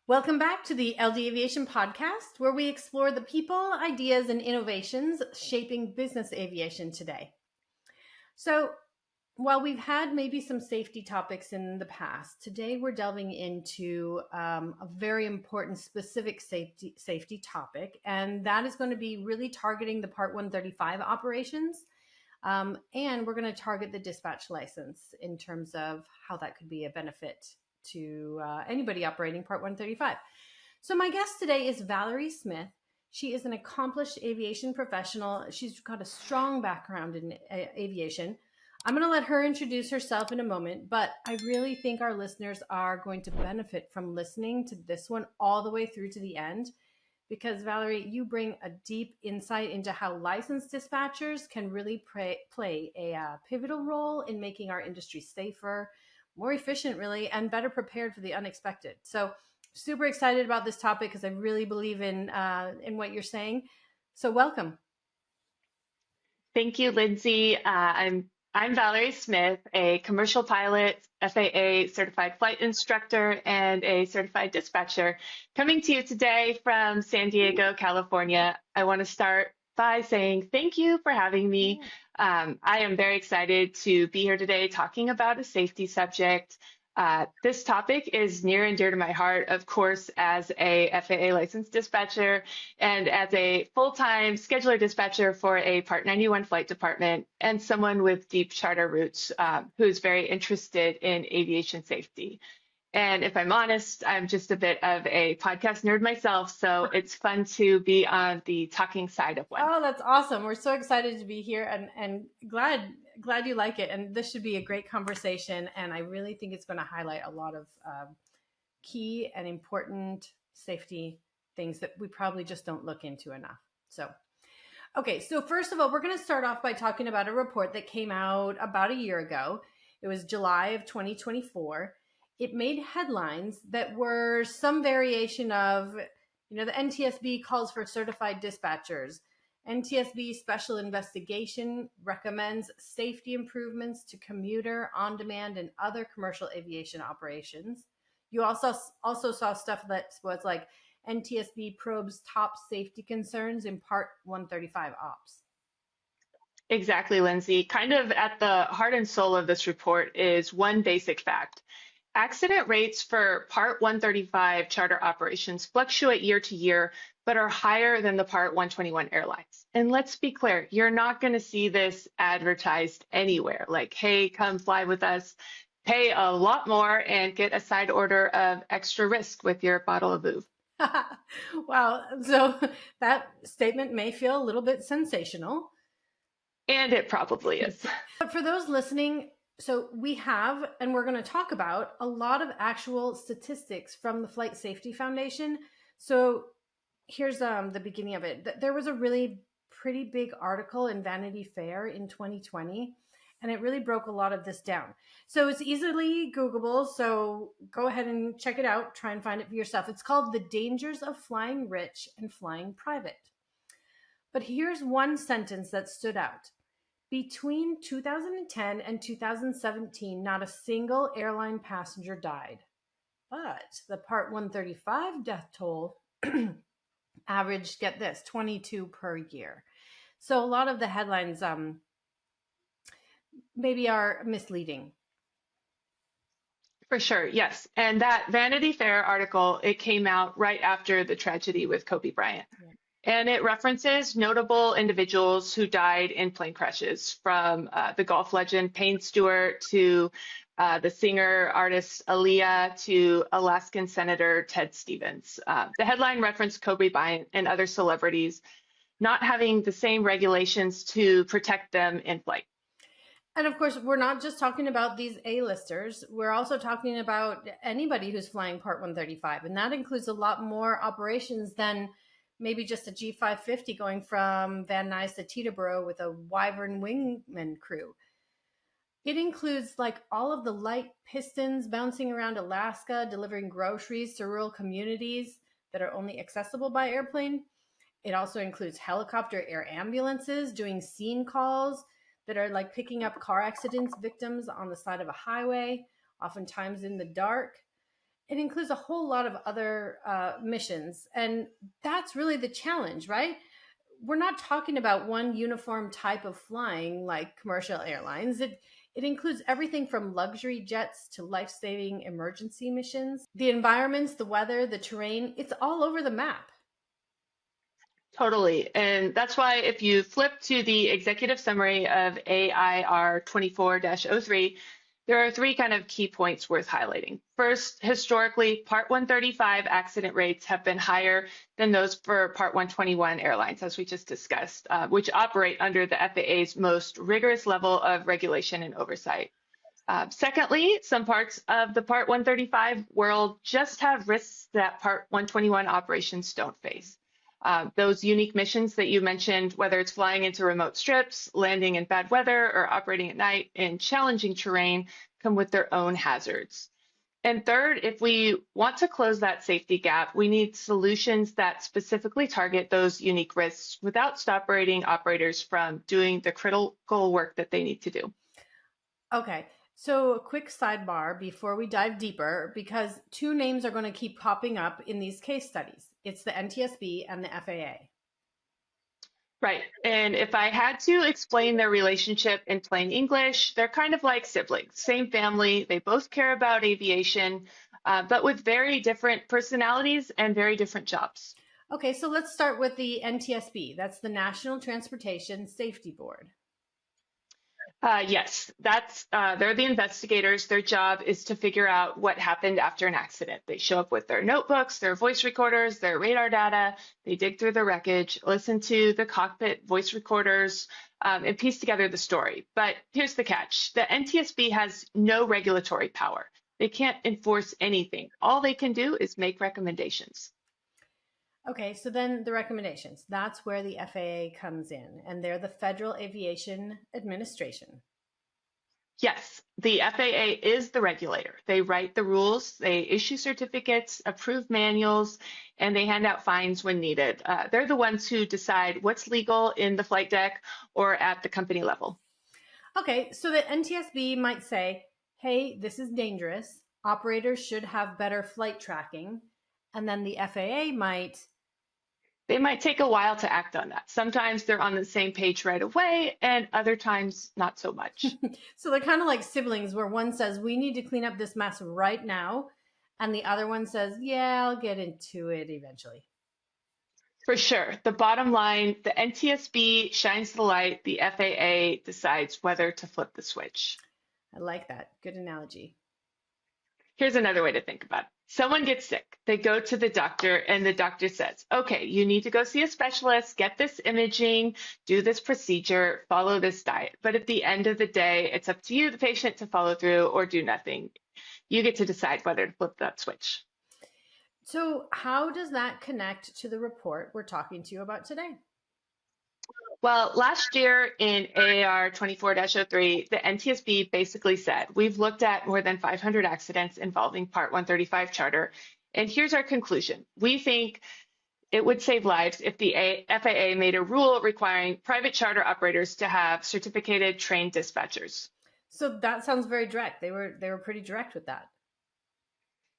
Welcome back to the LD Aviation Podcast, where we explore the people, ideas, and innovations shaping business aviation today. So, while we've had maybe some safety topics in the past, today we're delving into a very important specific safety topic, and that is going to be really targeting the Part 135 operations. And we're going to target the dispatch license in terms of how that could be a benefit to anybody operating Part 135. So my guest today is Valerie Smith. She is an accomplished aviation professional. She's got a strong background in aviation. I'm going to let her introduce herself in a moment, but I really think our listeners are going to benefit from listening to this one all the way through to the end, because Valerie, you bring a deep insight into how licensed dispatchers can really play a pivotal role in making our industry safer, more efficient, really, and better prepared for the unexpected. So super excited about this topic because I really believe in what you're saying. So welcome. Thank you, Lindsay. I'm Valerie Smith, a commercial pilot, FAA certified flight instructor, and a certified dispatcher, coming to you today from San Diego, California. I want to start by saying thank you for having me. I am very excited to be here today talking about a safety subject. This topic is near and dear to my heart, of course, as a FAA licensed dispatcher and as a full-time scheduler dispatcher for a Part 91 flight department, and someone with deep charter roots who's very interested in aviation safety. And if I'm honest, I'm just a bit of a podcast nerd myself, so it's fun to be on the talking side of one. Oh, that's awesome. We're so excited to be here and glad you like it. And this should be a great conversation. And I really think it's going to highlight a lot of key and important safety things that we probably just don't look into enough. So, okay. So first of all, we're going to start off by talking about a report that came out about a year ago. It was July of 2024. It made headlines that were some variation of, the NTSB calls for certified dispatchers. NTSB Special Investigation recommends safety improvements to commuter, on-demand, and other commercial aviation operations. You also saw stuff that was like NTSB probes top safety concerns in Part 135 ops. Exactly, Lindsay. Kind of at the heart and soul of this report is one basic fact. Accident rates for Part 135 charter operations fluctuate year to year, but are higher than the Part 121 airlines. And let's be clear, you're not going to see this advertised anywhere. Like, hey, come fly with us, pay a lot more, and get a side order of extra risk with your bottle of booze. Wow. So that statement may feel a little bit sensational. And it probably is. But for those listening, so we have, and we're going to talk about a lot of actual statistics from the Flight Safety Foundation. So here's the beginning of it. There was a really pretty big article in Vanity Fair in 2020, and it really broke a lot of this down. So it's easily Googleable. So go ahead and check it out. Try and find it for yourself. It's called The Dangers of Flying Rich and Flying Private. But here's one sentence that stood out. Between 2010 and 2017, not a single airline passenger died. But the Part 135 death toll averaged, get this, 22 per year. So a lot of the headlines maybe are misleading. For sure, yes. And that Vanity Fair article, it came out right after the tragedy with Kobe Bryant. Yeah. And it references notable individuals who died in plane crashes, from the golf legend Payne Stewart to the singer-artist Aaliyah to Alaskan Senator Ted Stevens. The headline referenced Kobe Bryant and other celebrities not having the same regulations to protect them in flight. And of course, we're not just talking about these A-listers. We're also talking about anybody who's flying Part 135. And that includes a lot more operations than maybe just a G550 going from Van Nuys to Teterboro with a Wyvern wingman crew. It includes like all of the light pistons bouncing around Alaska, delivering groceries to rural communities that are only accessible by airplane. It also includes helicopter air ambulances doing scene calls that are like picking up car accidents victims on the side of a highway, oftentimes in the dark. It includes a whole lot of other missions. And that's really the challenge, right? We're not talking about one uniform type of flying like commercial airlines. It includes everything from luxury jets to life-saving emergency missions. The environments, the weather, the terrain, it's all over the map. Totally. And that's why if you flip to the executive summary of AIR 24-03, there are three kind of key points worth highlighting. First, historically, Part 135 accident rates have been higher than those for Part 121 airlines, as we just discussed, which operate under the FAA's most rigorous level of regulation and oversight. Secondly, some parts of the Part 135 world just have risks that Part 121 operations don't face. Those unique missions that you mentioned, whether it's flying into remote strips, landing in bad weather, or operating at night in challenging terrain, come with their own hazards. And third, if we want to close that safety gap, we need solutions that specifically target those unique risks without stopping operators from doing the critical work that they need to do. Okay. So a quick sidebar before we dive deeper, because two names are going to keep popping up in these case studies. It's the NTSB and the FAA. Right. And if I had to explain their relationship in plain English, they're kind of like siblings, same family. They both care about aviation, but with very different personalities and very different jobs. Okay, so let's start with the NTSB. That's the National Transportation Safety Board. Yes, they're the investigators. Their job is to figure out what happened after an accident. They show up with their notebooks, their voice recorders, their radar data. They dig through the wreckage, listen to the cockpit voice recorders, and piece together the story. But here's the catch. The NTSB has no regulatory power. They can't enforce anything. All they can do is make recommendations. Okay, so then the recommendations. That's where the FAA comes in, and they're the Federal Aviation Administration. Yes, the FAA is the regulator. They write the rules, they issue certificates, approve manuals, and they hand out fines when needed. They're the ones who decide what's legal in the flight deck or at the company level. Okay, so the NTSB might say, hey, this is dangerous. Operators should have better flight tracking. And then the FAA might take a while to act on that. Sometimes they're on the same page right away, and other times not so much. So they're kind of like siblings, where one says, we need to clean up this mess right now. And the other one says, yeah, I'll get into it eventually. For sure. The bottom line, the NTSB shines the light. The FAA decides whether to flip the switch. I like that. Good analogy. Here's another way to think about it. Someone gets sick. They go to the doctor and the doctor says, okay, you need to go see a specialist, get this imaging, do this procedure, follow this diet. But at the end of the day, it's up to you, the patient, to follow through or do nothing. You get to decide whether to flip that switch. So how does that connect to the report we're talking to you about today? Well, last year in AAR 24-03, the NTSB basically said, we've looked at more than 500 accidents involving Part 135 charter, and here's our conclusion. We think it would save lives if the FAA made a rule requiring private charter operators to have certificated trained dispatchers. So that sounds very direct. They were pretty direct with that.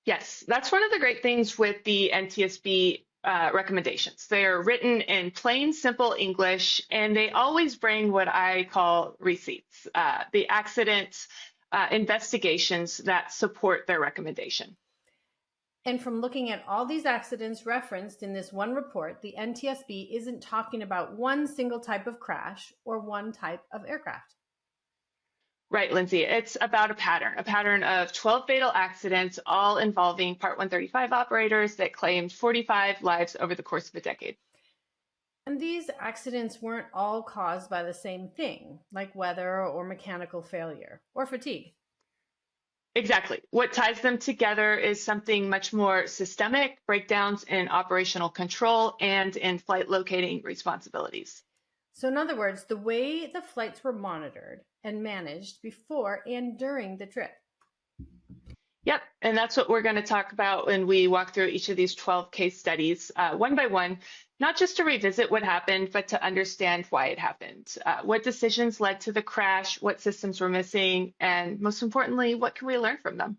Yes, that's one of the great things with the NTSB recommendations. They are written in plain, simple English, and they always bring what I call receipts, the accident investigations that support their recommendation. And from looking at all these accidents referenced in this one report, the NTSB isn't talking about one single type of crash or one type of aircraft. Right, Lindsay. It's about a pattern of 12 fatal accidents, all involving Part 135 operators that claimed 45 lives over the course of a decade. And these accidents weren't all caused by the same thing, like weather or mechanical failure or fatigue. Exactly. What ties them together is something much more systemic, breakdowns in operational control and in flight locating responsibilities. So in other words, the way the flights were monitored and managed before and during the trip. Yep, and that's what we're going to talk about when we walk through each of these 12 case studies, one by one, not just to revisit what happened, but to understand why it happened, what decisions led to the crash, what systems were missing, and most importantly, what can we learn from them?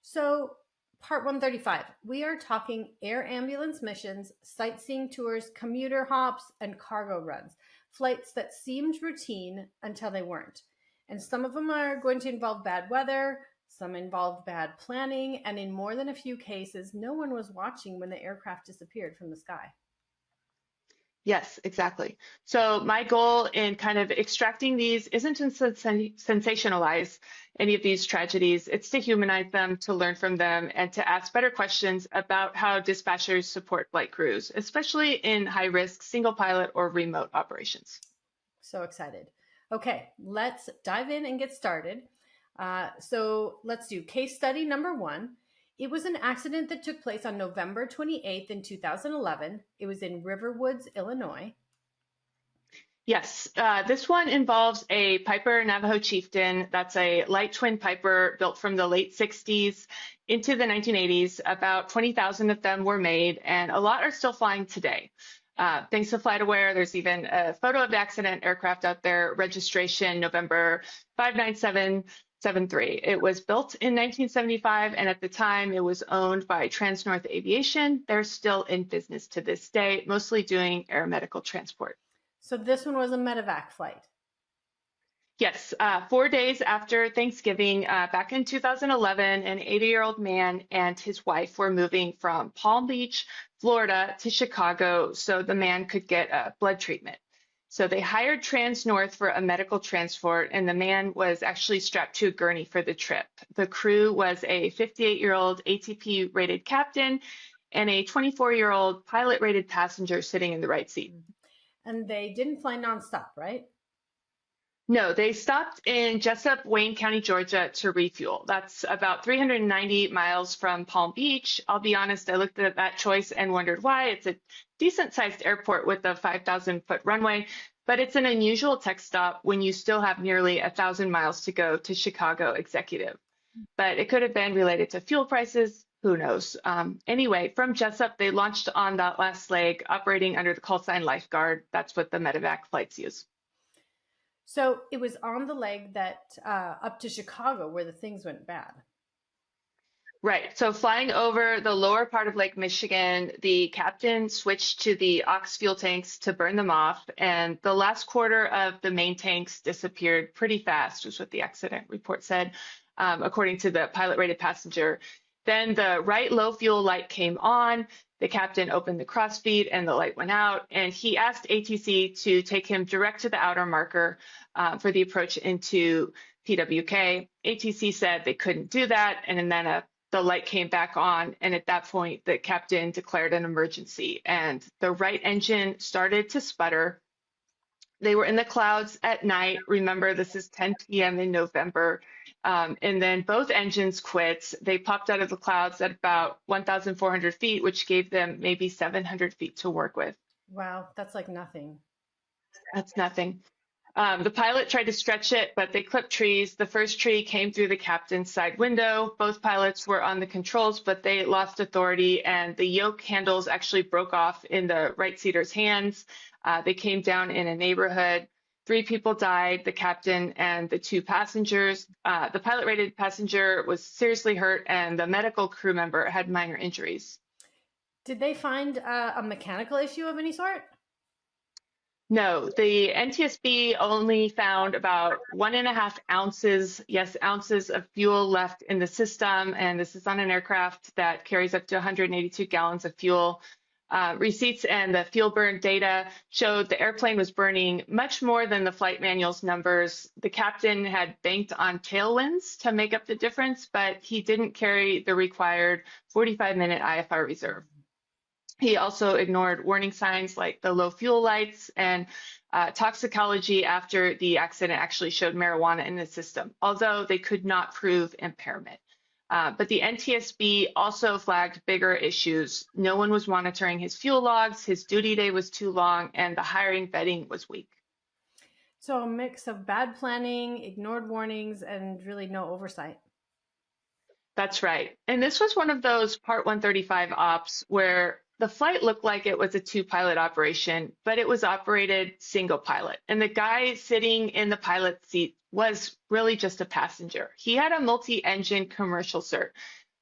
So Part 135. We are talking air ambulance missions, sightseeing tours, commuter hops, and cargo runs. Flights that seemed routine until they weren't. And some of them are going to involve bad weather, some involved bad planning, and in more than a few cases, no one was watching when the aircraft disappeared from the sky. Yes, exactly. So my goal in kind of extracting these isn't to sensationalize any of these tragedies. It's to humanize them, to learn from them, and to ask better questions about how dispatchers support flight crews, especially in high-risk single pilot or remote operations. So excited. Okay, let's dive in and get started. So let's do case study number 1. It was an accident that took place on November 28th in 2011. It was in Riverwoods, Illinois. Yes, this one involves a Piper Navajo Chieftain. That's a light twin Piper built from the late 60s into the 1980s. About 20,000 of them were made, and a lot are still flying today. Thanks to FlightAware, there's even a photo of the accident aircraft out there, registration November 59773. It was built in 1975, and at the time it was owned by Trans-North Aviation. They're still in business to this day, mostly doing air medical transport. So this one was a medevac flight. Yes, 4 days after Thanksgiving, back in 2011, an 80-year-old man and his wife were moving from Palm Beach, Florida to Chicago so the man could get blood treatment. So they hired Trans-North for a medical transport, and the man was actually strapped to a gurney for the trip. The crew was a 58-year-old ATP-rated captain and a 24-year-old pilot-rated passenger sitting in the right seat. And they didn't fly nonstop, right? No, they stopped in Jessup, Wayne County, Georgia to refuel. That's about 390 miles from Palm Beach. I'll be honest, I looked at that choice and wondered why. It's a decent-sized airport with a 5,000-foot runway, but it's an unusual tech stop when you still have nearly 1,000 miles to go to Chicago Executive. But it could have been related to fuel prices. Who knows? Anyway, from Jessup, they launched on that last leg, operating under the call sign Lifeguard. That's what the medevac flights use. So it was on the leg that up to Chicago where the things went bad. Right. So flying over the lower part of Lake Michigan, the captain switched to the ox fuel tanks to burn them off, and the last quarter of the main tanks disappeared pretty fast, was what the accident report said, according to the pilot-rated passenger. Then the right low fuel light came on. The captain opened the crossfeed and the light went out, and he asked ATC to take him direct to the outer marker for the approach into PWK. ATC said they couldn't do that, and then the light came back on, and at that point, the captain declared an emergency, and the right engine started to sputter. They were in the clouds at night. Remember, this is 10 p.m. in November. And then both engines quit. They popped out of the clouds at about 1,400 feet, which gave them maybe 700 feet to work with. Wow, that's like nothing. That's nothing. The pilot tried to stretch it, but they clipped trees. The first tree came through the captain's side window. Both pilots were on the controls, but they lost authority, and the yoke handles actually broke off in the right seater's hands. They came down in a neighborhood. 3 people died, the captain and the 2 passengers. The pilot-rated passenger was seriously hurt, and the medical crew member had minor injuries. Did they find a mechanical issue of any sort? No, the NTSB only found about 1.5 ounces, yes, ounces of fuel left in the system, and this is on an aircraft that carries up to 182 gallons of fuel. Receipts and the fuel burn data showed the airplane was burning much more than the flight manual's numbers. The captain had banked on tailwinds to make up the difference, but he didn't carry the required 45-minute IFR reserve. He also ignored warning signs like the low fuel lights, and toxicology after the accident actually showed marijuana in the system, although they could not prove impairment. But the NTSB also flagged bigger issues. No one was monitoring his fuel logs, his duty day was too long, and the hiring vetting was weak. So a mix of bad planning, ignored warnings, and really no oversight. That's right. And this was one of those Part 135 ops where the flight looked like it was a 2-pilot operation, but it was operated single pilot. And the guy sitting in the pilot seat was really just a passenger. He had a multi-engine commercial cert,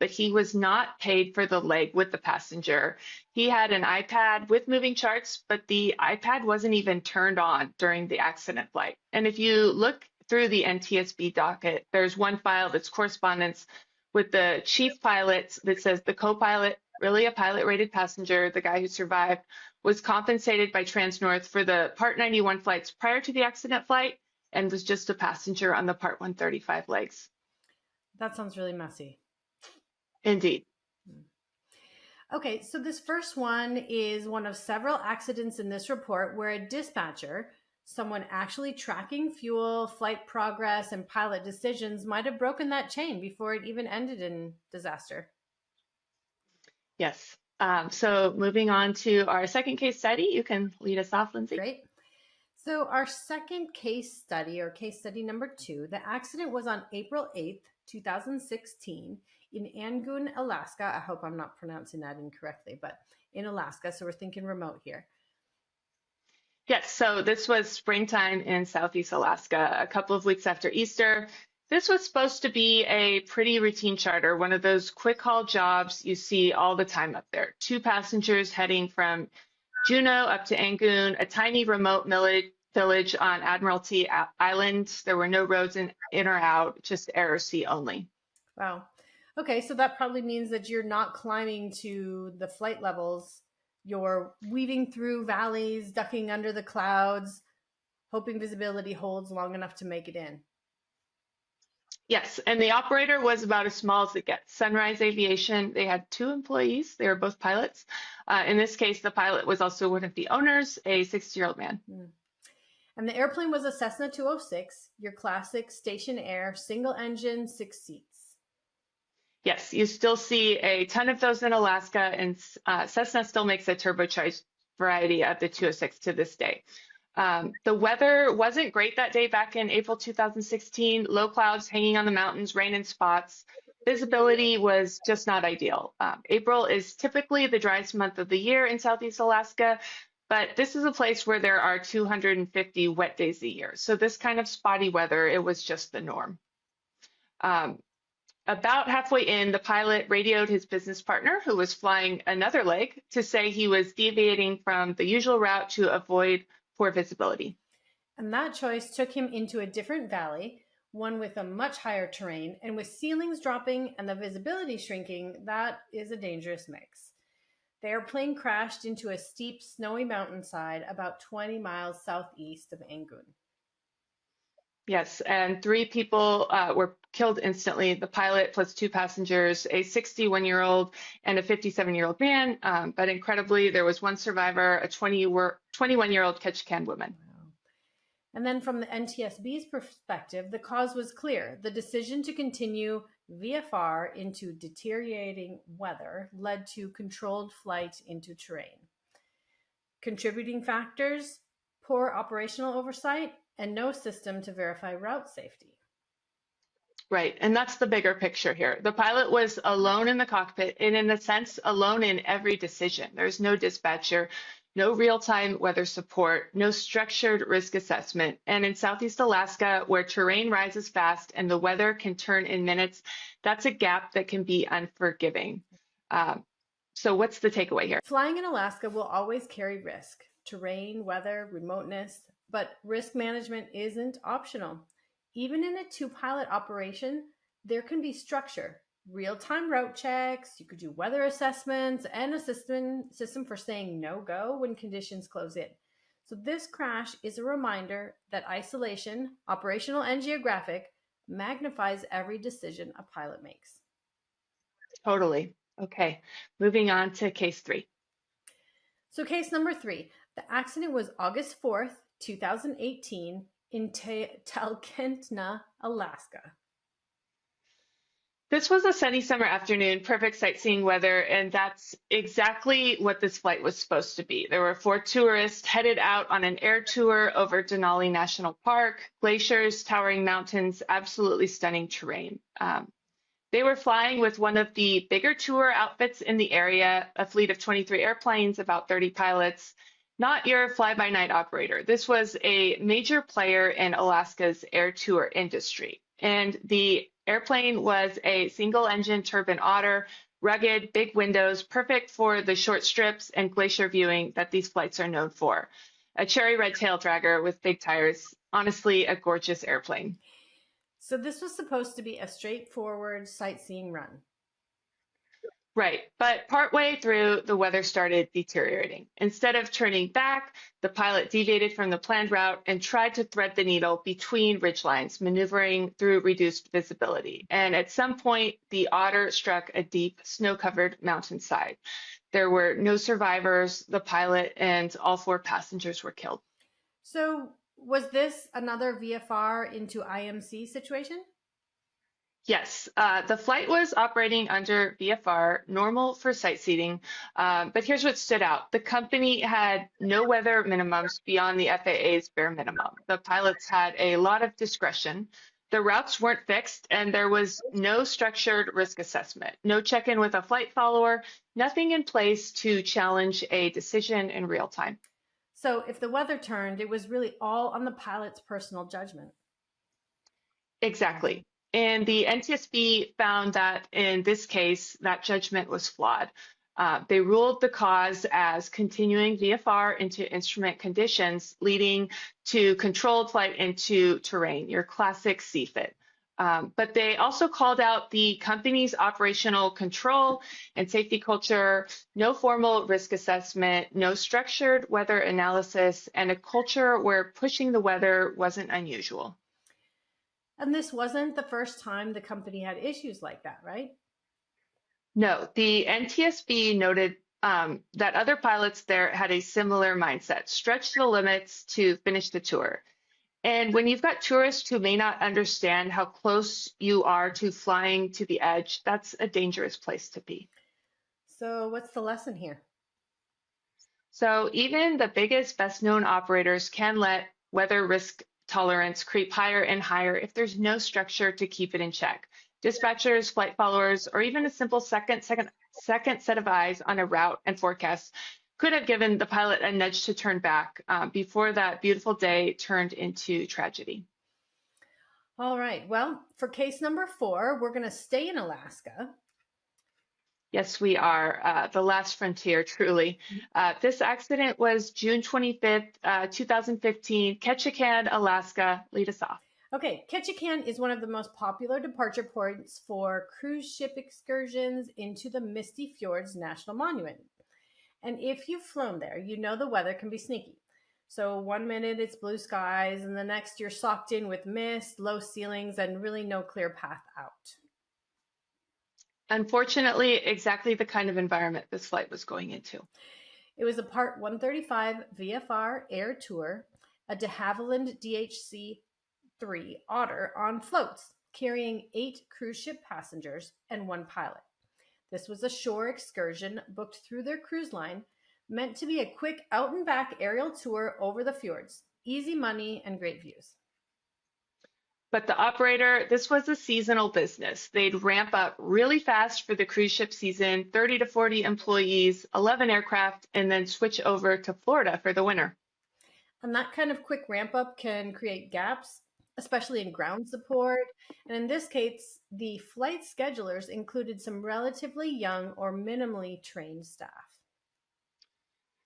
but he was not paid for the leg with the passenger. He had an iPad with moving charts, but the iPad wasn't even turned on during the accident flight. And if you look through the NTSB docket, there's one file that's correspondence with the chief pilot that says the co-pilot, really a pilot-rated passenger, the guy who survived, was compensated by Transnorth for the Part 91 flights prior to the accident flight and was just a passenger on the Part 135 legs. That sounds really messy. Indeed. Okay, so this first one is one of several accidents in this report where a dispatcher, someone actually tracking fuel, flight progress, and pilot decisions, might have broken that chain before it even ended in disaster. Yes. So moving on to our second case study, you can lead us off, Lindsay. Great. So our second case study, or case study number 2, the accident was on April 8th, 2016 in Angoon, Alaska. I hope I'm not pronouncing that incorrectly, but in Alaska. So we're thinking remote here. Yes, so this was springtime in Southeast Alaska, a couple of weeks after Easter. This was supposed to be a pretty routine charter, one of those quick haul jobs you see all the time up there. 2 passengers heading from Juneau up to Angoon, a tiny remote village on Admiralty Island. There were no roads in or out, just air or sea only. Wow. Okay, so that probably means that you're not climbing to the flight levels. You're weaving through valleys, ducking under the clouds, hoping visibility holds long enough to make it in. Yes, and the operator was about as small as it gets. Sunrise Aviation, they had 2 employees. They were both pilots. In this case, the pilot was also one of the owners, a 60-year-old man. And the airplane was a Cessna 206, your classic station air, single engine, 6 seats. Yes, you still see a ton of those in Alaska, and Cessna still makes a turbocharged variety of the 206 to this day. The weather wasn't great that day back in April 2016. Low clouds hanging on the mountains, rain in spots. Visibility was just not ideal. April is typically the driest month of the year in Southeast Alaska, but this is a place where there are 250 wet days a year. So this kind of spotty weather, it was just the norm. About halfway in, the pilot radioed his business partner, who was flying another leg, to say he was deviating from the usual route to avoid poor visibility. And that choice took him into a different valley, one with a much higher terrain, and with ceilings dropping and the visibility shrinking, that is a dangerous mix. The airplane crashed into a steep, snowy mountainside about 20 miles southeast of Angoon. Yes, and 3 people were killed instantly, the pilot plus 2 passengers, a 61-year-old and a 57-year-old man. But incredibly, there was 1 survivor, a 21-year-old Ketchikan woman. Wow. And then from the NTSB's perspective, the cause was clear. The decision to continue VFR into deteriorating weather led to controlled flight into terrain. Contributing factors, poor operational oversight, and no system to verify route safety. Right, and that's the bigger picture here. The pilot was alone in the cockpit, and in a sense, alone in every decision. There's no dispatcher, no real-time weather support, no structured risk assessment. And in Southeast Alaska, where terrain rises fast and the weather can turn in minutes, that's a gap that can be unforgiving. So what's the takeaway here? Flying in Alaska will always carry risk, terrain, weather, remoteness, but risk management isn't optional. Even in a 2-pilot operation, there can be structure, real-time route checks, you could do weather assessments, and a system for saying no-go when conditions close in. So this crash is a reminder that isolation, operational and geographic, magnifies every decision a pilot makes. Totally. Okay, moving on to case 3. So case number 3, the accident was August 4th, 2018 in Talkeetna, Alaska. This was a sunny summer afternoon, perfect sightseeing weather, and that's exactly what this flight was supposed to be. There were 4 tourists headed out on an air tour over Denali National Park, glaciers, towering mountains, absolutely stunning terrain. They were flying with one of the bigger tour outfits in the area, a fleet of 23 airplanes, about 30 pilots. Not your fly-by-night operator. This was a major player in Alaska's air tour industry. And the airplane was a single-engine turbine Otter, rugged, big windows, perfect for the short strips and glacier viewing that these flights are known for. A cherry red tail dragger with big tires. Honestly, a gorgeous airplane. So this was supposed to be a straightforward sightseeing run. Right, but partway through, the weather started deteriorating. Instead of turning back, the pilot deviated from the planned route and tried to thread the needle between ridgelines, maneuvering through reduced visibility. And at some point, the Otter struck a deep, snow-covered mountainside. There were no survivors. The pilot and all 4 passengers were killed. So was this another VFR into IMC situation? Yes, the flight was operating under VFR, normal for sightseeing, but here's what stood out. The company had no weather minimums beyond the FAA's bare minimum. The pilots had a lot of discretion. The routes weren't fixed, and there was no structured risk assessment, no check-in with a flight follower, nothing in place to challenge a decision in real time. So if the weather turned, it was really all on the pilot's personal judgment. Exactly. And the NTSB found that in this case, that judgment was flawed. They ruled the cause as continuing VFR into instrument conditions, leading to controlled flight into terrain, your classic CFIT. But they also called out the company's operational control and safety culture, no formal risk assessment, no structured weather analysis, and a culture where pushing the weather wasn't unusual. And this wasn't the first time the company had issues like that, right? No, the NTSB noted that other pilots there had a similar mindset, stretch the limits to finish the tour. And when you've got tourists who may not understand how close you are to flying to the edge, that's a dangerous place to be. So what's the lesson here? So even the biggest, best-known operators can let weather risk tolerance creep higher and higher if there's no structure to keep it in check. Dispatchers, flight followers, or even a simple second set of eyes on a route and forecast could have given the pilot a nudge to turn back before that beautiful day turned into tragedy. All right. Well, for case number 4, we're going to stay in Alaska. Yes, we are. The last frontier, truly. This accident was June 25th, 2015, Ketchikan, Alaska. Lead us off. Okay, Ketchikan is one of the most popular departure points for cruise ship excursions into the Misty Fjords National Monument. And if you've flown there, you know the weather can be sneaky. So one minute it's blue skies, and the next you're socked in with mist, low ceilings, and really no clear path out. Unfortunately, exactly the kind of environment this flight was going into. It was a Part 135 VFR Air Tour, a de Havilland DHC-3 Otter on floats, carrying 8 cruise ship passengers and 1 pilot. This was a shore excursion booked through their cruise line, meant to be a quick out and back aerial tour over the fjords. Easy money and great views. But the operator, this was a seasonal business. They'd ramp up really fast for the cruise ship season, 30 to 40 employees, 11 aircraft, and then switch over to Florida for the winter. And that kind of quick ramp up can create gaps, especially in ground support. And in this case, the flight schedulers included some relatively young or minimally trained staff.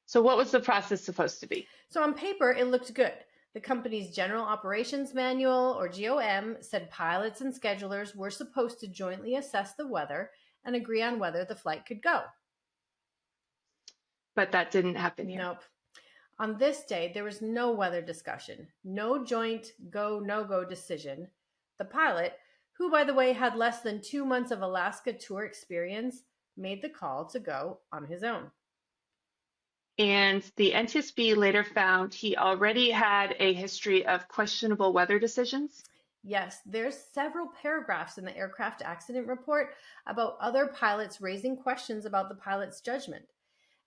So what was the process supposed to be? So on paper, it looked good. The company's General Operations Manual, or GOM, said pilots and schedulers were supposed to jointly assess the weather and agree on whether the flight could go. But that didn't happen here. Nope. On this day, there was no weather discussion, no joint go, no-go decision. The pilot, who, by the way, had less than 2 months of Alaska tour experience, made the call to go on his own. And the NTSB later found he already had a history of questionable weather decisions. Yes, there's several paragraphs in the aircraft accident report about other pilots raising questions about the pilot's judgment.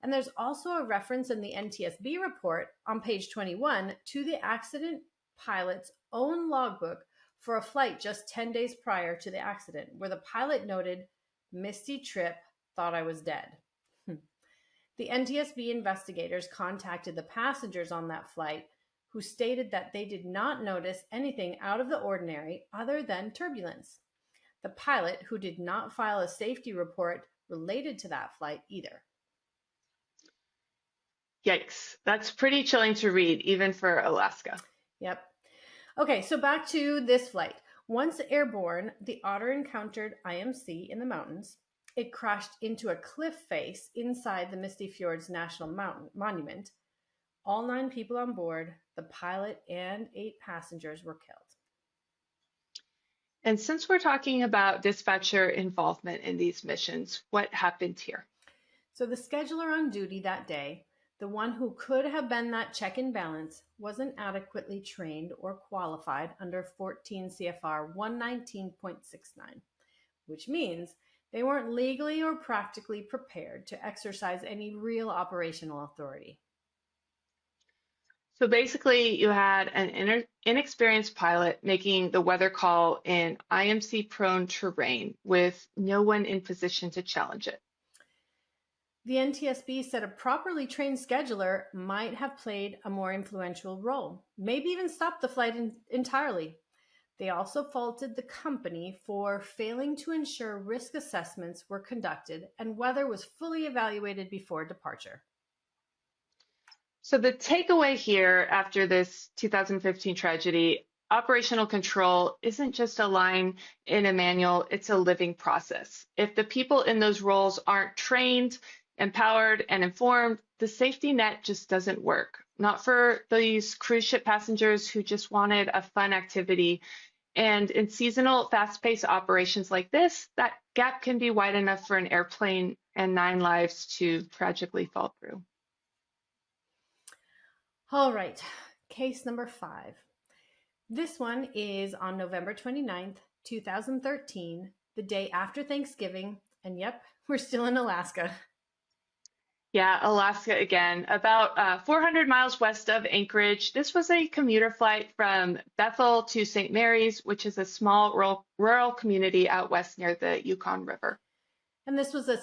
And there's also a reference in the NTSB report on page 21 to the accident pilot's own logbook for a flight just 10 days prior to the accident, where the pilot noted, "Misty trip, thought I was dead." The NTSB investigators contacted the passengers on that flight, who stated that they did not notice anything out of the ordinary other than turbulence. the pilot who did not file a safety report related to that flight either. Yikes, that's pretty chilling to read, even for Alaska. Yep. Okay, so back to this flight. Once airborne, the Otter encountered IMC in the mountains. It crashed into a cliff face inside the Misty Fjords National Monument. All 9 people on board, the pilot and 8 passengers, were killed. And since we're talking about dispatcher involvement in these missions, what happened here? So the scheduler on duty that day, the one who could have been that check and balance, wasn't adequately trained or qualified under 14 CFR 119.69, which means they weren't legally or practically prepared to exercise any real operational authority. So basically, you had an inexperienced pilot making the weather call in IMC-prone terrain with no one in position to challenge it. The NTSB said a properly trained scheduler might have played a more influential role, maybe even stopped the flight entirely. They also faulted the company for failing to ensure risk assessments were conducted and weather was fully evaluated before departure. So the takeaway here after this 2015 tragedy, operational control isn't just a line in a manual, it's a living process. If the people in those roles aren't trained, empowered, and informed, the safety net just doesn't work. Not for these cruise ship passengers who just wanted a fun activity. And in seasonal, fast-paced operations like this, that gap can be wide enough for an airplane and 9 lives to tragically fall through. All right, case number 5. This one is on November 29th, 2013, the day after Thanksgiving. And yep, we're still in Alaska. Yeah, Alaska again, about 400 miles west of Anchorage. This was a commuter flight from Bethel to St. Mary's, which is a small rural community out west near the Yukon River. And this was a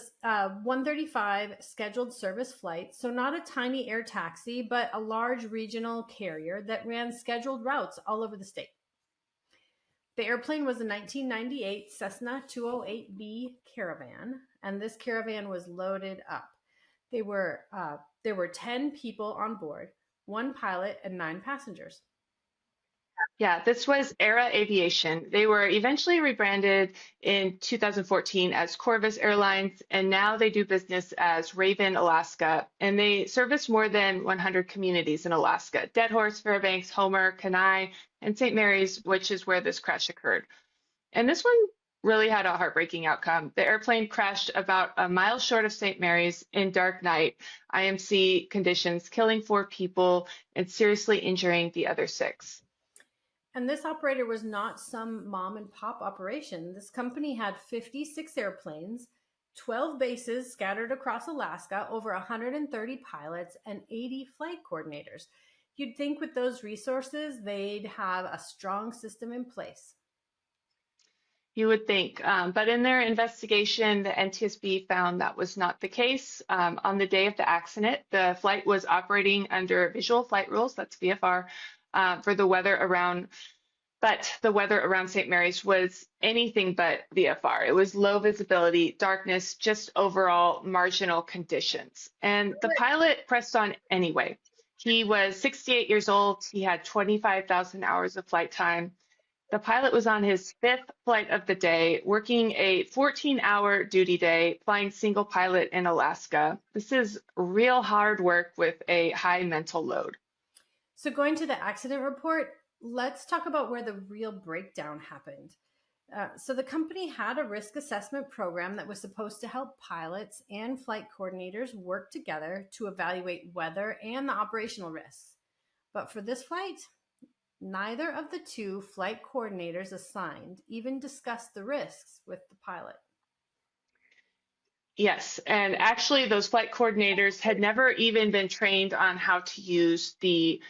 135 scheduled service flight, so not a tiny air taxi, but a large regional carrier that ran scheduled routes all over the state. The airplane was a 1998 Cessna 208B Caravan, and this Caravan was loaded up. There were 10 people on board, 1 pilot and 9 passengers. Yeah, this was LD Aviation. They were eventually rebranded in 2014 as Corvus Airlines, and now they do business as Raven Alaska, and they service more than 100 communities in Alaska: Deadhorse, Fairbanks, Homer, Kenai, and St. Mary's, which is where this crash occurred. And this one really had a heartbreaking outcome. The airplane crashed about a mile short of St. Mary's in dark night, IMC conditions, killing 4 people and seriously injuring the other 6. And this operator was not some mom and pop operation. This company had 56 airplanes, 12 bases scattered across Alaska, over 130 pilots, and 80 flight coordinators. You'd think with those resources, they'd have a strong system in place. You would think, but in their investigation, the NTSB found that was not the case. On the day of the accident, the flight was operating under visual flight rules, that's VFR, for the weather around, but the weather around St. Mary's was anything but VFR. It was low visibility, darkness, just overall marginal conditions. And the pilot pressed on anyway. He was 68 years old. He had 25,000 hours of flight time. The pilot was on his 5th flight of the day, working a 14-hour duty day, flying single pilot in Alaska. This is real hard work with a high mental load. So going to the accident report, let's talk about where the real breakdown happened. So the company had a risk assessment program that was supposed to help pilots and flight coordinators work together to evaluate weather and the operational risks. But for this flight, neither of the 2 flight coordinators assigned even discussed the risks with the pilot. Yes, and actually those flight coordinators had never even been trained on how to use the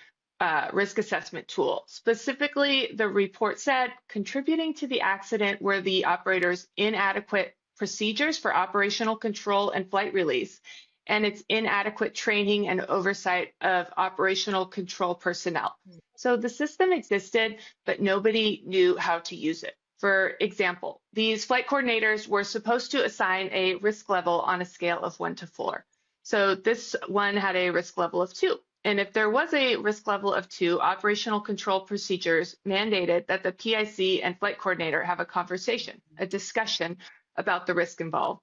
risk assessment tool. Specifically, the report said contributing to the accident were the operator's inadequate procedures for operational control and flight release, and its inadequate training and oversight of operational control personnel. So the system existed, but nobody knew how to use it. For example, these flight coordinators were supposed to assign a risk level on a scale of 1 to 4. So this one had a risk level of 2. And if there was a risk level of 2, operational control procedures mandated that the PIC and flight coordinator have a conversation, a discussion about the risk involved.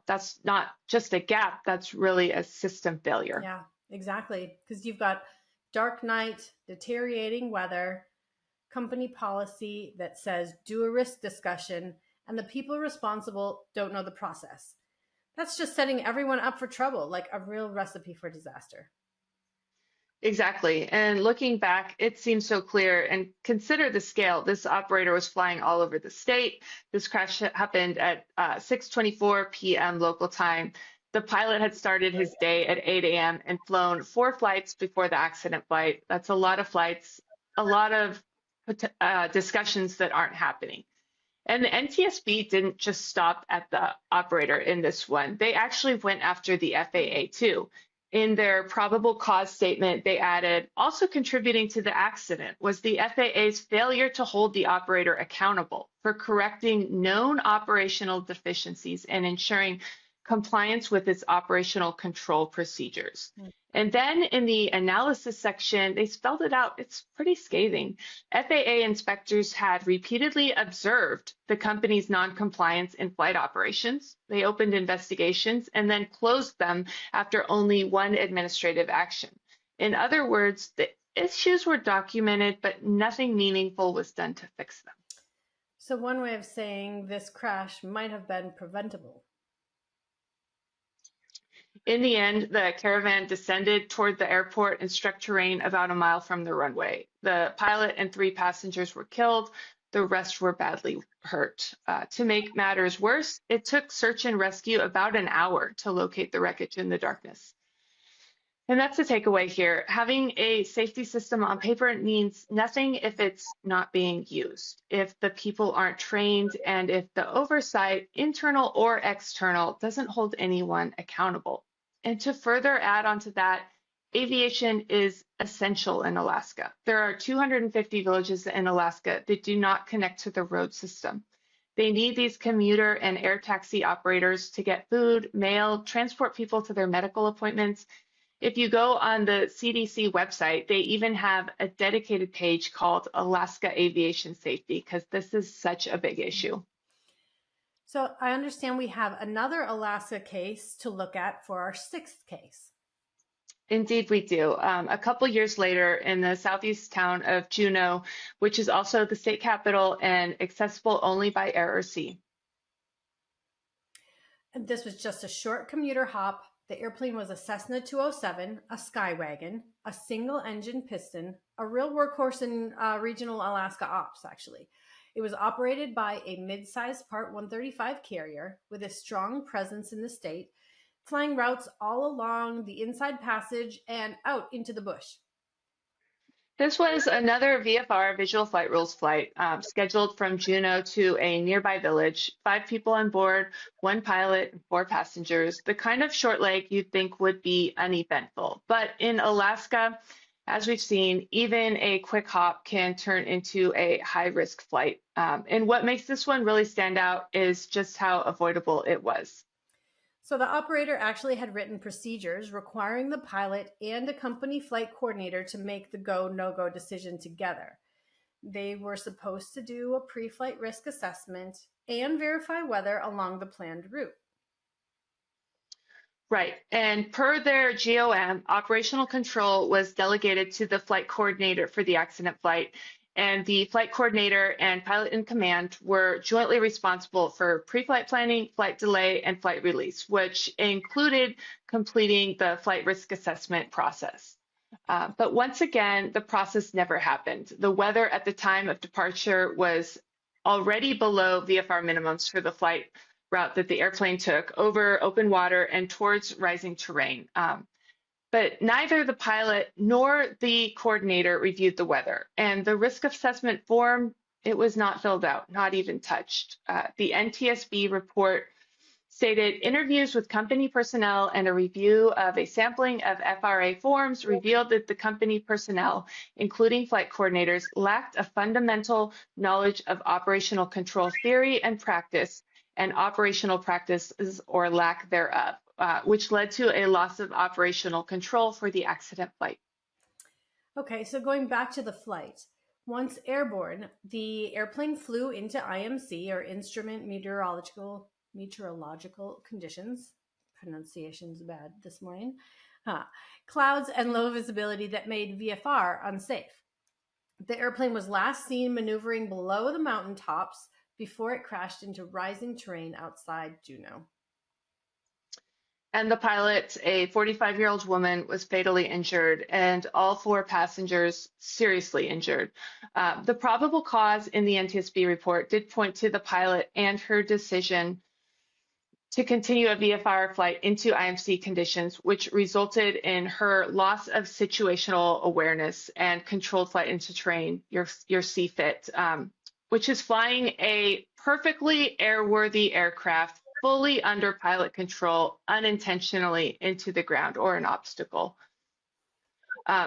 That's not just a gap, that's really a system failure. Yeah, exactly. Because you've got dark night, deteriorating weather, company policy that says do a risk discussion, and the people responsible don't know the process. That's just setting everyone up for trouble, like a real recipe for disaster. Exactly. And looking back, it seems so clear. And consider the scale. This operator was flying all over the state. This crash happened at 6:24 p.m. local time. The pilot had started his day at 8 a.m. and flown 4 flights before the accident flight. That's a lot of flights, a lot of discussions that aren't happening. And the NTSB didn't just stop at the operator in this one. They actually went after the FAA too. In their probable cause statement, they added, also contributing to the accident was the FAA's failure to hold the operator accountable for correcting known operational deficiencies and ensuring compliance with its operational control procedures. And then in the analysis section, they spelled it out. It's pretty scathing. FAA inspectors had repeatedly observed the company's non-compliance in flight operations. They opened investigations and then closed them after only one administrative action. In other words, the issues were documented, but nothing meaningful was done to fix them. So one way of saying this crash might have been preventable. In the end, the caravan descended toward the airport and struck terrain about a mile from the runway. The pilot and 3 passengers were killed. The rest were badly hurt. To make matters worse, it took search and rescue about an hour to locate the wreckage in the darkness. And that's the takeaway here. Having a safety system on paper means nothing if it's not being used, if the people aren't trained, and if the oversight, internal or external, doesn't hold anyone accountable. And to further add on to that, aviation is essential in Alaska. There are 250 villages in Alaska that do not connect to the road system. They need these commuter and air taxi operators to get food, mail, transport people to their medical appointments. If you go on the CDC website, they even have a dedicated page called Alaska Aviation Safety because this is such a big issue. So I understand we have another Alaska case to look at for our 6th case. Indeed, we do. A couple years later, in the southeast town of Juneau, which is also the state capital and accessible only by air or sea. And this was just a short commuter hop. The airplane was a Cessna 207, a Skywagon, a single-engine piston, a real workhorse in regional Alaska ops, actually. It was operated by a mid-sized Part 135 carrier with a strong presence in the state, flying routes all along the Inside Passage and out into the bush. This was another VFR, Visual Flight Rules flight, scheduled from Juneau to a nearby village. 5 people on board, 1 pilot, and 4 passengers. The kind of short leg you'd think would be uneventful. But in Alaska, as we've seen, even a quick hop can turn into a high-risk flight. And what makes this one really stand out is just how avoidable it was. So the operator actually had written procedures requiring the pilot and a company flight coordinator to make the go, no-go decision together. They were supposed to do a pre-flight risk assessment and verify weather along the planned route. Right. And per their GOM, operational control was delegated to the flight coordinator for the accident flight. And the flight coordinator and pilot in command were jointly responsible for pre-flight planning, flight delay, and flight release, which included completing the flight risk assessment process. But once again, the process never happened. The weather at the time of departure was already below VFR minimums for the flight route that the airplane took over open water and towards rising terrain. But neither the pilot nor the coordinator reviewed the weather. And the risk assessment form, it was not filled out, not even touched. The NTSB report stated interviews with company personnel and a review of a sampling of FRA forms revealed that the company personnel, including flight coordinators, lacked a fundamental knowledge of operational control theory and practice and operational practices or lack thereof, which led to a loss of operational control for the accident flight. Okay, so going back to the flight, once airborne, the airplane flew into IMC, or Instrument Meteorological Conditions. Pronunciation's bad this morning. Clouds and low visibility that made VFR unsafe. The airplane was last seen maneuvering below the mountaintops before it crashed into rising terrain outside Juneau. And the pilot, a 45-year-old woman, was fatally injured, and all 4 passengers seriously injured. The probable cause in the NTSB report did point to the pilot and her decision to continue a VFR flight into IMC conditions, which resulted in her loss of situational awareness and controlled flight into terrain, your CFIT, which is flying a perfectly airworthy aircraft fully under pilot control unintentionally into the ground or an obstacle,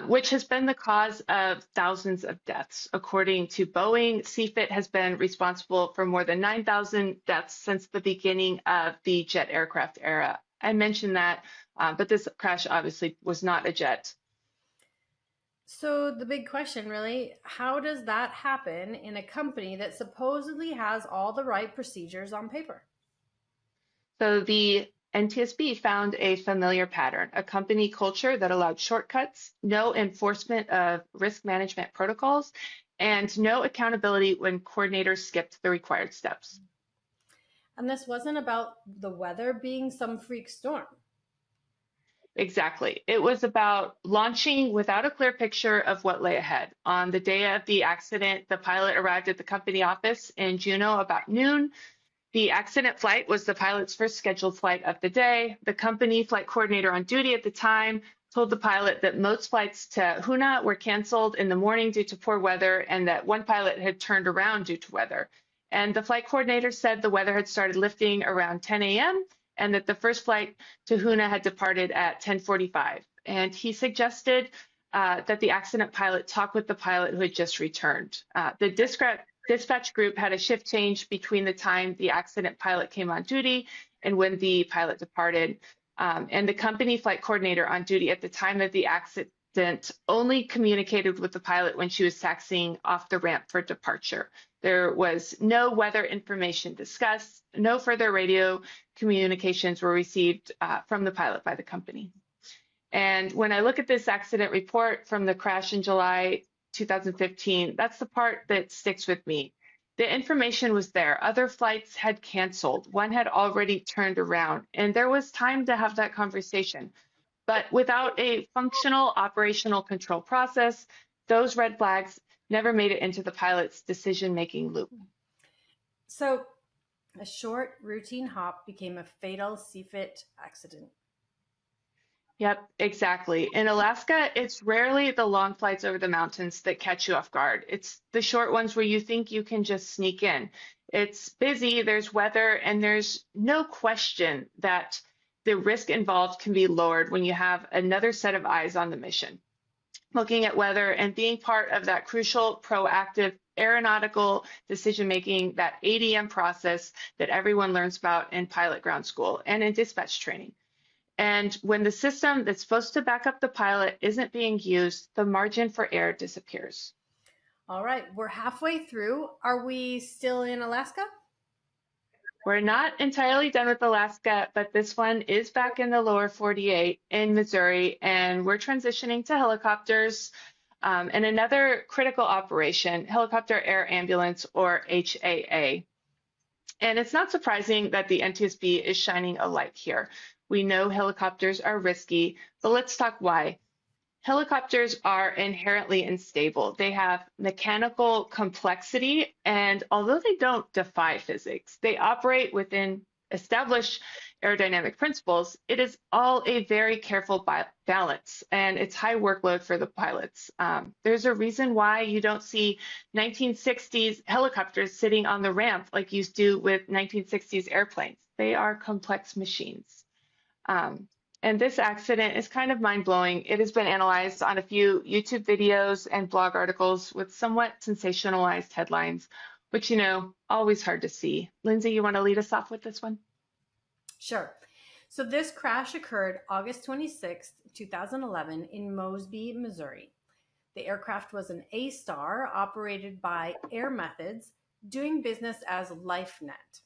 which has been the cause of thousands of deaths. According to Boeing, CFIT has been responsible for more than 9,000 deaths since the beginning of the jet aircraft era. I mentioned that, but this crash obviously was not a jet. So the big question really, how does that happen in a company that supposedly has all the right procedures on paper? So the NTSB found a familiar pattern, a company culture that allowed shortcuts, no enforcement of risk management protocols, and no accountability when coordinators skipped the required steps. And this wasn't about the weather being some freak storm. Exactly. It was about launching without a clear picture of what lay ahead. On the day of the accident, the pilot arrived at the company office in Juneau about noon. The accident flight was the pilot's first scheduled flight of the day. The company flight coordinator on duty at the time told the pilot that most flights to Huna were canceled in the morning due to poor weather and that one pilot had turned around due to weather. And the flight coordinator said the weather had started lifting around 10 a.m. and that the first flight to Huna had departed at 10:45. And he suggested that the accident pilot talk with the pilot who had just returned. The dispatch group had a shift change between the time the accident pilot came on duty and when the pilot departed. And the company flight coordinator on duty at the time of the accident only communicated with the pilot when she was taxiing off the ramp for departure. There was no weather information discussed. No further radio communications were received from the pilot by the company. And when I look at this accident report from the crash in July 2015, that's the part that sticks with me. The information was there. Other flights had canceled. One had already turned around, and there was time to have that conversation. But without a functional operational control process, those red flags never made it into the pilot's decision-making loop. So a short routine hop became a fatal CFIT accident. Yep, exactly. In Alaska, it's rarely the long flights over the mountains that catch you off guard. It's the short ones where you think you can just sneak in. It's busy, there's weather, and there's no question that the risk involved can be lowered when you have another set of eyes on the mission. Looking at weather and being part of that crucial, proactive aeronautical decision-making, that ADM process that everyone learns about in pilot ground school and in dispatch training. And when the system that's supposed to back up the pilot isn't being used, the margin for error disappears. All right, we're halfway through. Are we still in Alaska? We're not entirely done with Alaska, but this one is back in the lower 48 in Missouri, and we're transitioning to helicopters and another critical operation, helicopter air ambulance, or HAA. And it's not surprising that the NTSB is shining a light here. We know helicopters are risky, but let's talk why. Helicopters are inherently unstable. They have mechanical complexity, and although they don't defy physics, they operate within established aerodynamic principles. It is all a very careful balance, and it's high workload for the pilots. There's a reason why you don't see 1960s helicopters sitting on the ramp like you do with 1960s airplanes. They are complex machines. And this accident is kind of mind-blowing. It has been analyzed on a few YouTube videos and blog articles with somewhat sensationalized headlines, which, always hard to see. Lindsay, you want to lead us off with this one? Sure. So this crash occurred August 26th, 2011 in Mosby, Missouri. The aircraft was an A-Star operated by Air Methods, doing business as LifeNet.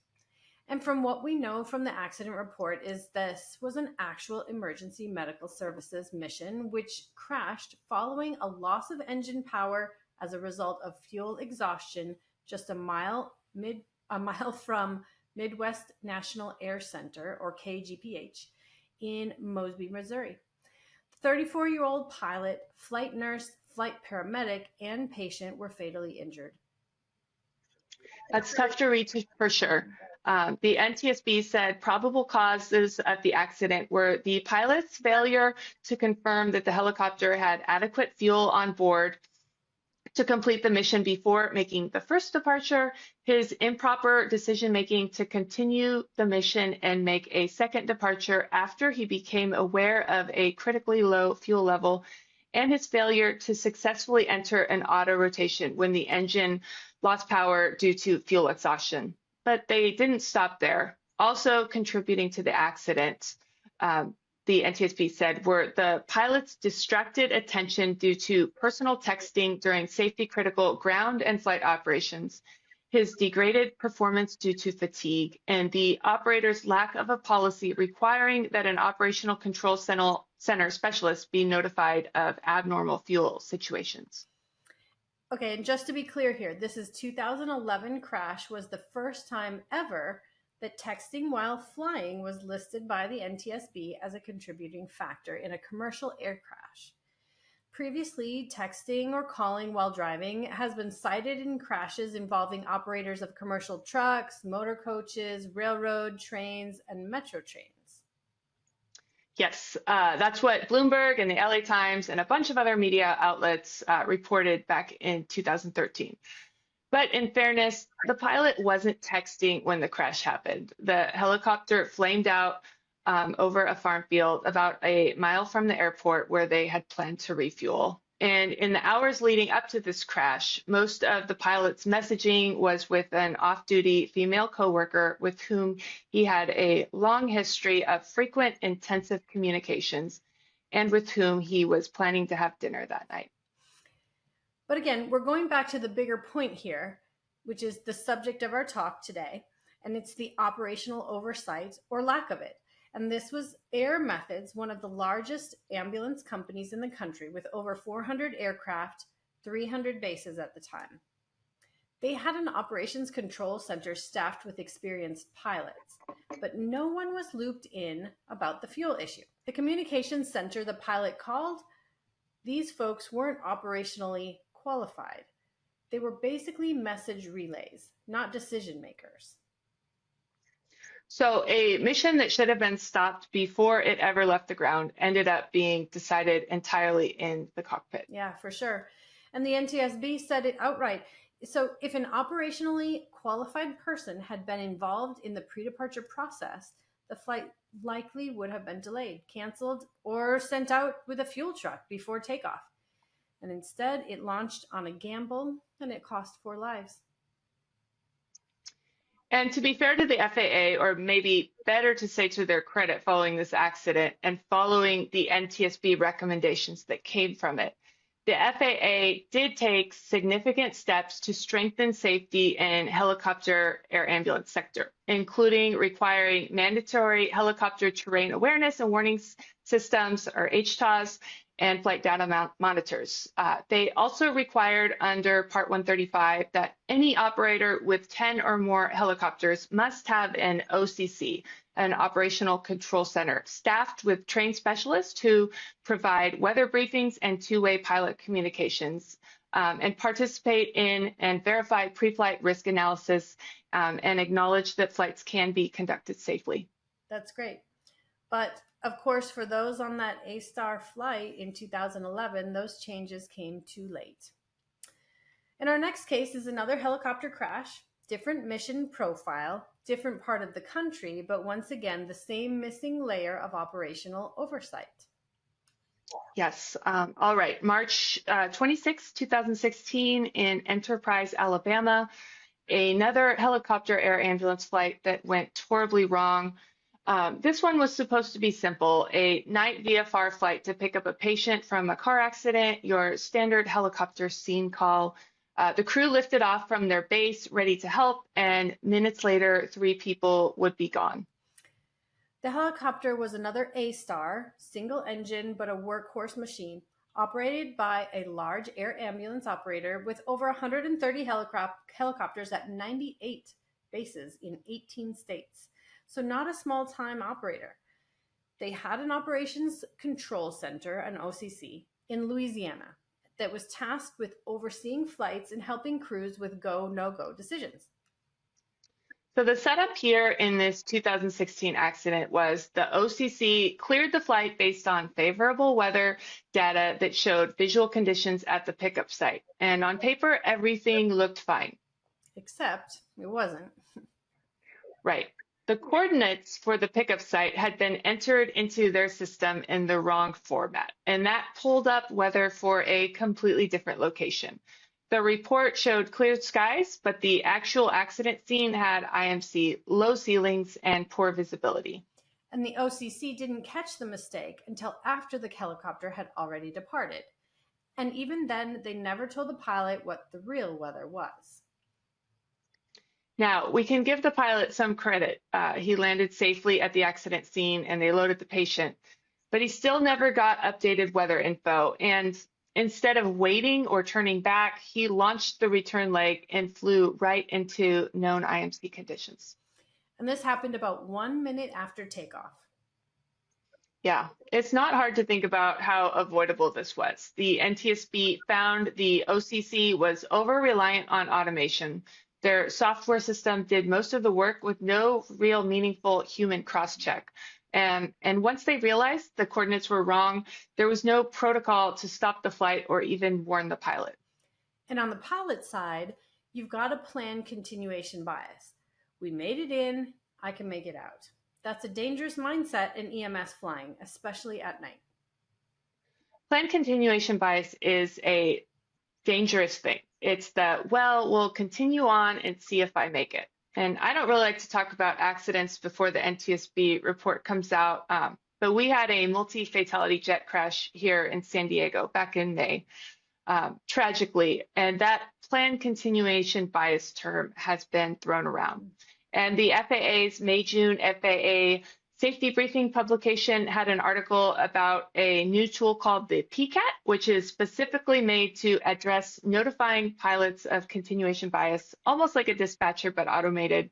And from what we know from the accident report is this was an actual emergency medical services mission which crashed following a loss of engine power as a result of fuel exhaustion just a mile from Midwest National Air Center, or KGPH, in Mosby, Missouri. The 34-year-old pilot, flight nurse, flight paramedic, and patient were fatally injured. That's tough to read for sure. The NTSB said probable causes of the accident were the pilot's failure to confirm that the helicopter had adequate fuel on board to complete the mission before making the first departure, his improper decision-making to continue the mission and make a second departure after he became aware of a critically low fuel level, and his failure to successfully enter an auto rotation when the engine lost power due to fuel exhaustion. But they didn't stop there. Also contributing to the accident, the NTSB said, were the pilot's distracted attention due to personal texting during safety-critical ground and flight operations, his degraded performance due to fatigue, and the operator's lack of a policy requiring that an operational control center specialist be notified of abnormal fuel situations. Okay, and just to be clear here, this is 2011 crash was the first time ever that texting while flying was listed by the NTSB as a contributing factor in a commercial air crash. Previously, texting or calling while driving has been cited in crashes involving operators of commercial trucks, motor coaches, railroad trains, and metro trains. Yes, that's what Bloomberg and the LA Times and a bunch of other media outlets reported back in 2013. But in fairness, the pilot wasn't texting when the crash happened. The helicopter flamed out over a farm field about a mile from the airport where they had planned to refuel. And in the hours leading up to this crash, most of the pilot's messaging was with an off-duty female coworker with whom he had a long history of frequent, intensive communications and with whom he was planning to have dinner that night. But again, we're going back to the bigger point here, which is the subject of our talk today, and it's the operational oversight or lack of it. And this was Air Methods, one of the largest ambulance companies in the country with over 400 aircraft, 300 bases at the time. They had an operations control center staffed with experienced pilots, but no one was looped in about the fuel issue. The communications center the pilot called, these folks weren't operationally qualified. They were basically message relays, not decision makers. So a mission that should have been stopped before it ever left the ground ended up being decided entirely in the cockpit. Yeah, for sure. And the NTSB said it outright. So if an operationally qualified person had been involved in the pre-departure process, the flight likely would have been delayed, canceled, or sent out with a fuel truck before takeoff. And instead, it launched on a gamble, and it cost 4 lives. And to be fair to the FAA, or maybe better to say to their credit following this accident and following the NTSB recommendations that came from it, the FAA did take significant steps to strengthen safety in helicopter air ambulance sector, including requiring mandatory helicopter terrain awareness and warning systems, or HTAWs, and flight data monitors. They also required under Part 135 that any operator with 10 or more helicopters must have an OCC, an operational control center, staffed with trained specialists who provide weather briefings and two-way pilot communications, and participate in and verify pre-flight risk analysis, and acknowledge that flights can be conducted safely. That's great. But of course, for those on that A-Star flight in 2011, those changes came too late. And our next case is another helicopter crash, different mission profile, different part of the country, but once again, the same missing layer of operational oversight. Yes. All right. March 26, 2016 in Enterprise, Alabama, another helicopter air ambulance flight that went horribly wrong. This one was supposed to be simple, a night VFR flight to pick up a patient from a car accident, your standard helicopter scene call. The crew lifted off from their base, ready to help, and minutes later, 3 people would be gone. The helicopter was another A-Star, single engine but a workhorse machine, operated by a large air ambulance operator with over 130 helicopters at 98 bases in 18 states. So not a small-time operator. They had an operations control center, an OCC, in Louisiana that was tasked with overseeing flights and helping crews with go, no-go decisions. So the setup here in this 2016 accident was the OCC cleared the flight based on favorable weather data that showed visual conditions at the pickup site. And on paper, everything looked fine. Except it wasn't. Right. The coordinates for the pickup site had been entered into their system in the wrong format, and that pulled up weather for a completely different location. The report showed clear skies, but the actual accident scene had IMC, low ceilings, and poor visibility. And the OCC didn't catch the mistake until after the helicopter had already departed. And even then, they never told the pilot what the real weather was. Now, we can give the pilot some credit. He landed safely at the accident scene and they loaded the patient, but he still never got updated weather info. And instead of waiting or turning back, he launched the return leg and flew right into known IMC conditions. And this happened about 1 minute after takeoff. Yeah, it's not hard to think about how avoidable this was. The NTSB found the OCC was over-reliant on automation. Their software system did most of the work with no real meaningful human cross-check. And once they realized the coordinates were wrong, there was no protocol to stop the flight or even warn the pilot. And on the pilot side, you've got a planned continuation bias. We made it in, I can make it out. That's a dangerous mindset in EMS flying, especially at night. Planned continuation bias is a dangerous thing. It's that, well, we'll continue on and see if I make it. And I don't really like to talk about accidents before the NTSB report comes out, but we had a multi-fatality jet crash here in San Diego back in May, tragically, and that planned continuation bias term has been thrown around. And the FAA's May-June FAA safety briefing publication had an article about a new tool called the PCAT, which is specifically made to address notifying pilots of continuation bias, almost like a dispatcher, but automated.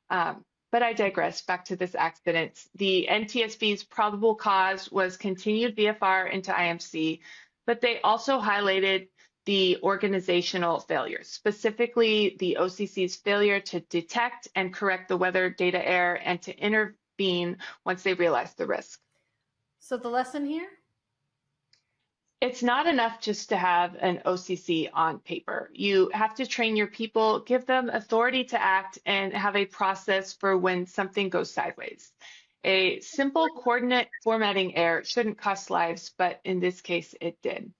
But I digress. Back to this accident. The NTSB's probable cause was continued VFR into IMC, but they also highlighted the organizational failures, specifically the OCC's failure to detect and correct the weather data error and to intervene once they realized the risk. So the lesson here? It's not enough just to have an OCC on paper. You have to train your people, give them authority to act, and have a process for when something goes sideways. A simple coordinate formatting error shouldn't cost lives, but in this case, it did.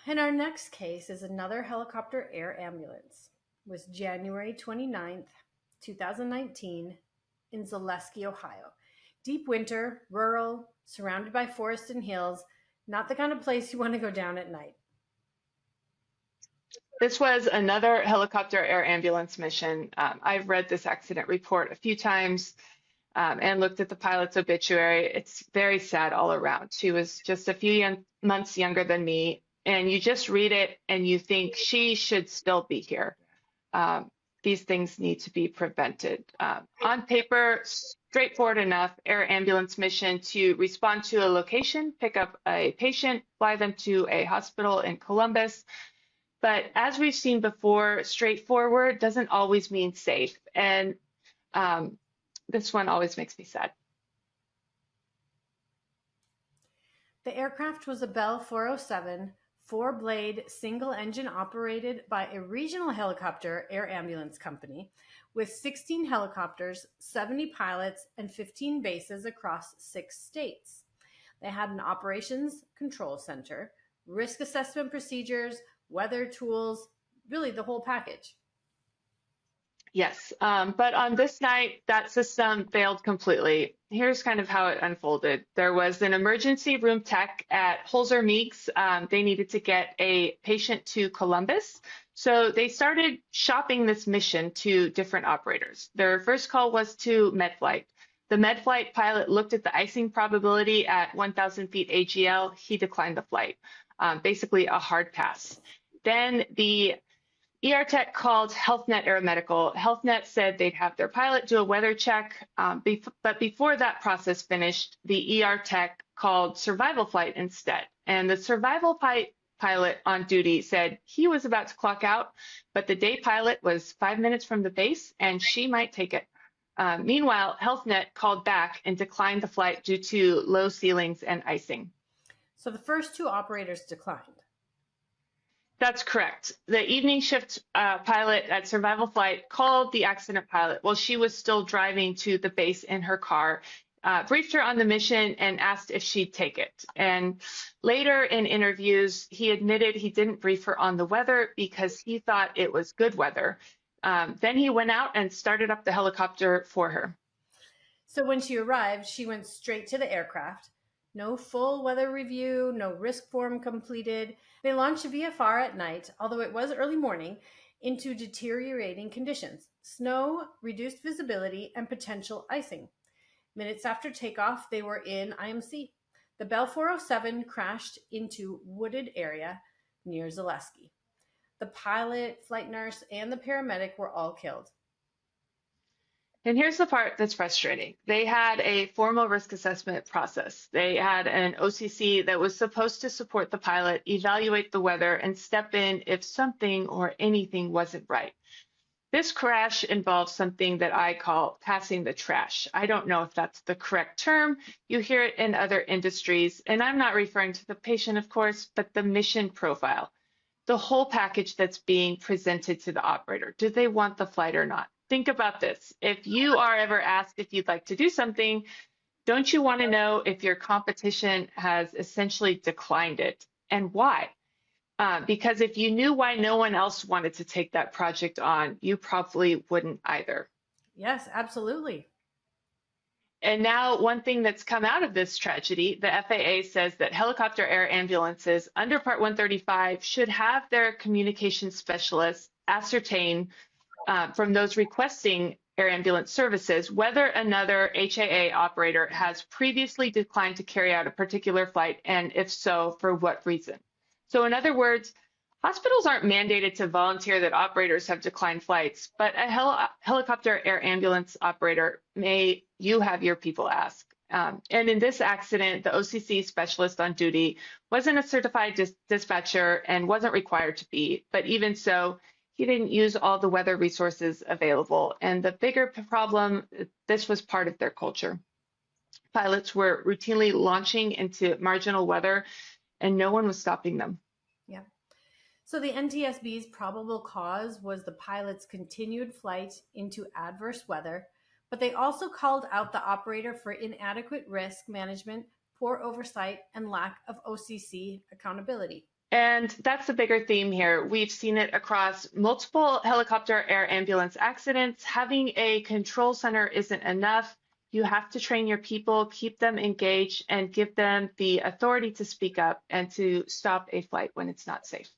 And our next case is another helicopter air ambulance. It was January 29th, 2019 in Zaleski, Ohio. Deep winter, rural, surrounded by forests and hills, not the kind of place you want to go down at night. This was another helicopter air ambulance mission. I've read this accident report a few times and looked at the pilot's obituary. It's very sad all around. She was just a few months younger than me, and you just read it and you think she should still be here. These things need to be prevented. On paper, straightforward enough air ambulance mission to respond to a location, pick up a patient, fly them to a hospital in Columbus. But as we've seen before, straightforward doesn't always mean safe. And this one always makes me sad. The aircraft was a Bell 407 4-blade, single-engine operated by a regional helicopter air ambulance company with 16 helicopters, 70 pilots, and 15 bases across 6 states. They had an operations control center, risk assessment procedures, weather tools, really the whole package. Yes, but on this night, that system failed completely. Here's kind of how it unfolded. There was an emergency room tech at Holzer Meeks. They needed to get a patient to Columbus. So they started shopping this mission to different operators. Their first call was to MedFlight. The MedFlight pilot looked at the icing probability at 1,000 feet AGL. He declined the flight, basically a hard pass. Then the ER Tech called HealthNet Aeromedical. HealthNet said they'd have their pilot do a weather check, but before that process finished, the ER Tech called Survival Flight instead. And the Survival pilot on duty said he was about to clock out, but the day pilot was 5 minutes from the base and she might take it. Meanwhile, HealthNet called back and declined the flight due to low ceilings and icing. So the first 2 operators declined. That's correct. The evening shift pilot at Survival Flight called the accident pilot while she was still driving to the base in her car, briefed her on the mission, and asked if she'd take it. And later in interviews, he admitted he didn't brief her on the weather because he thought it was good weather. Then he went out and started up the helicopter for her. So when she arrived, she went straight to the aircraft. No full weather review, no risk form completed. They launched VFR at night, although it was early morning, into deteriorating conditions. Snow, reduced visibility, and potential icing. Minutes after takeoff, they were in IMC. The Bell 407 crashed into wooded area near Zaleski. The pilot, flight nurse, and the paramedic were all killed. And here's the part that's frustrating. They had a formal risk assessment process. They had an OCC that was supposed to support the pilot, evaluate the weather, and step in if something or anything wasn't right. This crash involves something that I call passing the trash. I don't know if that's the correct term. You hear it in other industries, and I'm not referring to the patient, of course, but the mission profile, the whole package that's being presented to the operator. Do they want the flight or not? Think about this. If you are ever asked if you'd like to do something, don't you want to know if your competition has essentially declined it and why? Because if you knew why no one else wanted to take that project on, you probably wouldn't either. Yes, absolutely. And now one thing that's come out of this tragedy, the FAA says that helicopter air ambulances under Part 135 should have their communication specialists ascertain from those requesting air ambulance services whether another HAA operator has previously declined to carry out a particular flight, and if so, for what reason. So in other words, hospitals aren't mandated to volunteer that operators have declined flights, but a helicopter air ambulance operator may you have your people ask. And in this accident, the OCC specialist on duty wasn't a certified dispatcher and wasn't required to be, but even so, he didn't use all the weather resources available. And the bigger problem, this was part of their culture. Pilots were routinely launching into marginal weather and no one was stopping them. Yeah. So the NTSB's probable cause was the pilot's continued flight into adverse weather, but they also called out the operator for inadequate risk management, poor oversight, and lack of OCC accountability. And that's the bigger theme here. We've seen it across multiple helicopter air ambulance accidents. Having a control center isn't enough. You have to train your people, keep them engaged, and give them the authority to speak up and to stop a flight when it's not safe.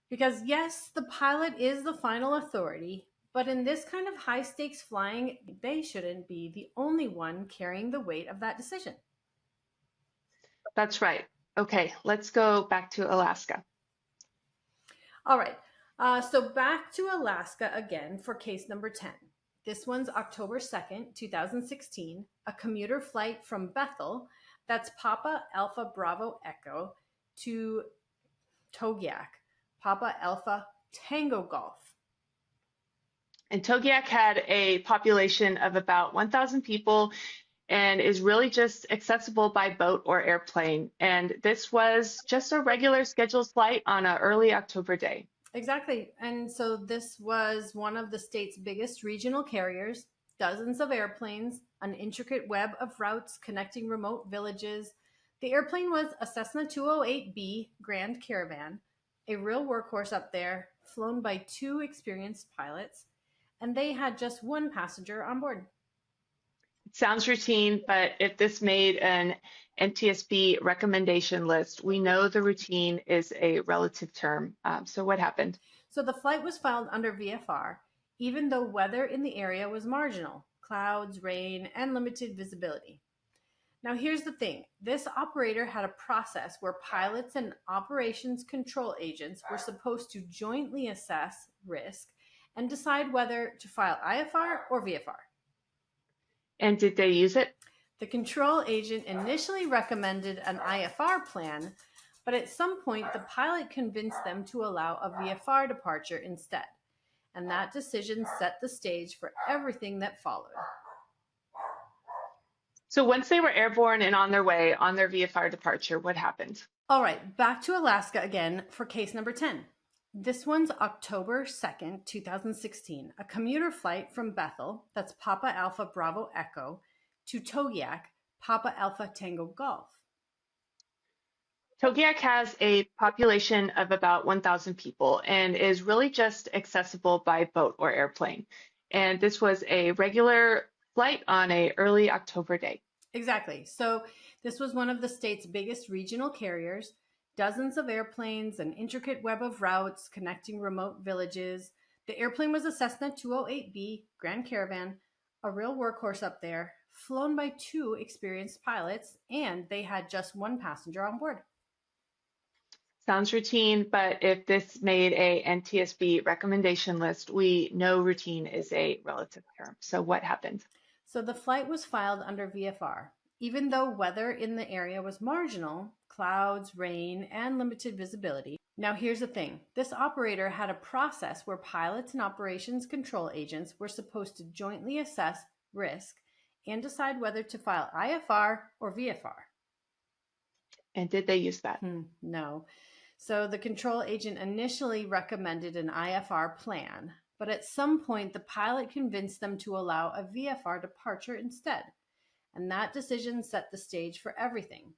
Because yes, the pilot is the final authority, but in this kind of high stakes flying, they shouldn't be the only one carrying the weight of that decision. That's right. Okay, let's go back to Alaska. All right, so back to Alaska again for case number 10. This one's October 2nd, 2016, a commuter flight from Bethel, that's Papa Alpha Bravo Echo, to Togak, Papa Alpha Tango Golf. And Togak had a population of about 1,000 people, and is really just accessible by boat or airplane. And this was just a regular scheduled flight on an early October day. Exactly. And so this was one of the state's biggest regional carriers, dozens of airplanes, an intricate web of routes connecting remote villages. The airplane was a Cessna 208B Grand Caravan, a real workhorse up there, flown by two experienced pilots, and they had just one passenger on board. It sounds routine, but if this made an NTSB recommendation list, we know the routine is a relative term. So what happened? So the flight was filed under VFR, even though weather in the area was marginal, clouds, rain, and limited visibility. Now here's the thing. This operator had a process where pilots and operations control agents were supposed to jointly assess risk and decide whether to file IFR or VFR. And did they use it? The control agent initially recommended an IFR plan, but at some point the pilot convinced them to allow a VFR departure instead. And that decision set the stage for everything that followed. So once they were airborne and on their way on their VFR departure, what happened? All right, back to Alaska again for case number 10. This one's October 2nd, 2016, a commuter flight from Bethel, that's Papa Alpha Bravo Echo, to Togak, Papa Alpha Tango Golf. Togak has a population of about 1,000 people and is really just accessible by boat or airplane. And this was a regular flight on an early October day. Exactly. So this was one of the state's biggest regional carriers, dozens of airplanes, an intricate web of routes connecting remote villages. The airplane was a Cessna 208B Grand Caravan, a real workhorse up there, flown by two experienced pilots, and they had just one passenger on board. Sounds routine, but if this made a NTSB recommendation list, we know routine is a relative term. So what happened? So the flight was filed under VFR. Even though weather in the area was marginal, clouds, rain, and limited visibility. Now here's the thing. This operator had a process where pilots and operations control agents were supposed to jointly assess risk and decide whether to file IFR or VFR. And did they use that? No. So the control agent initially recommended an IFR plan, but at some point the pilot convinced them to allow a VFR departure instead. And that decision set the stage for everything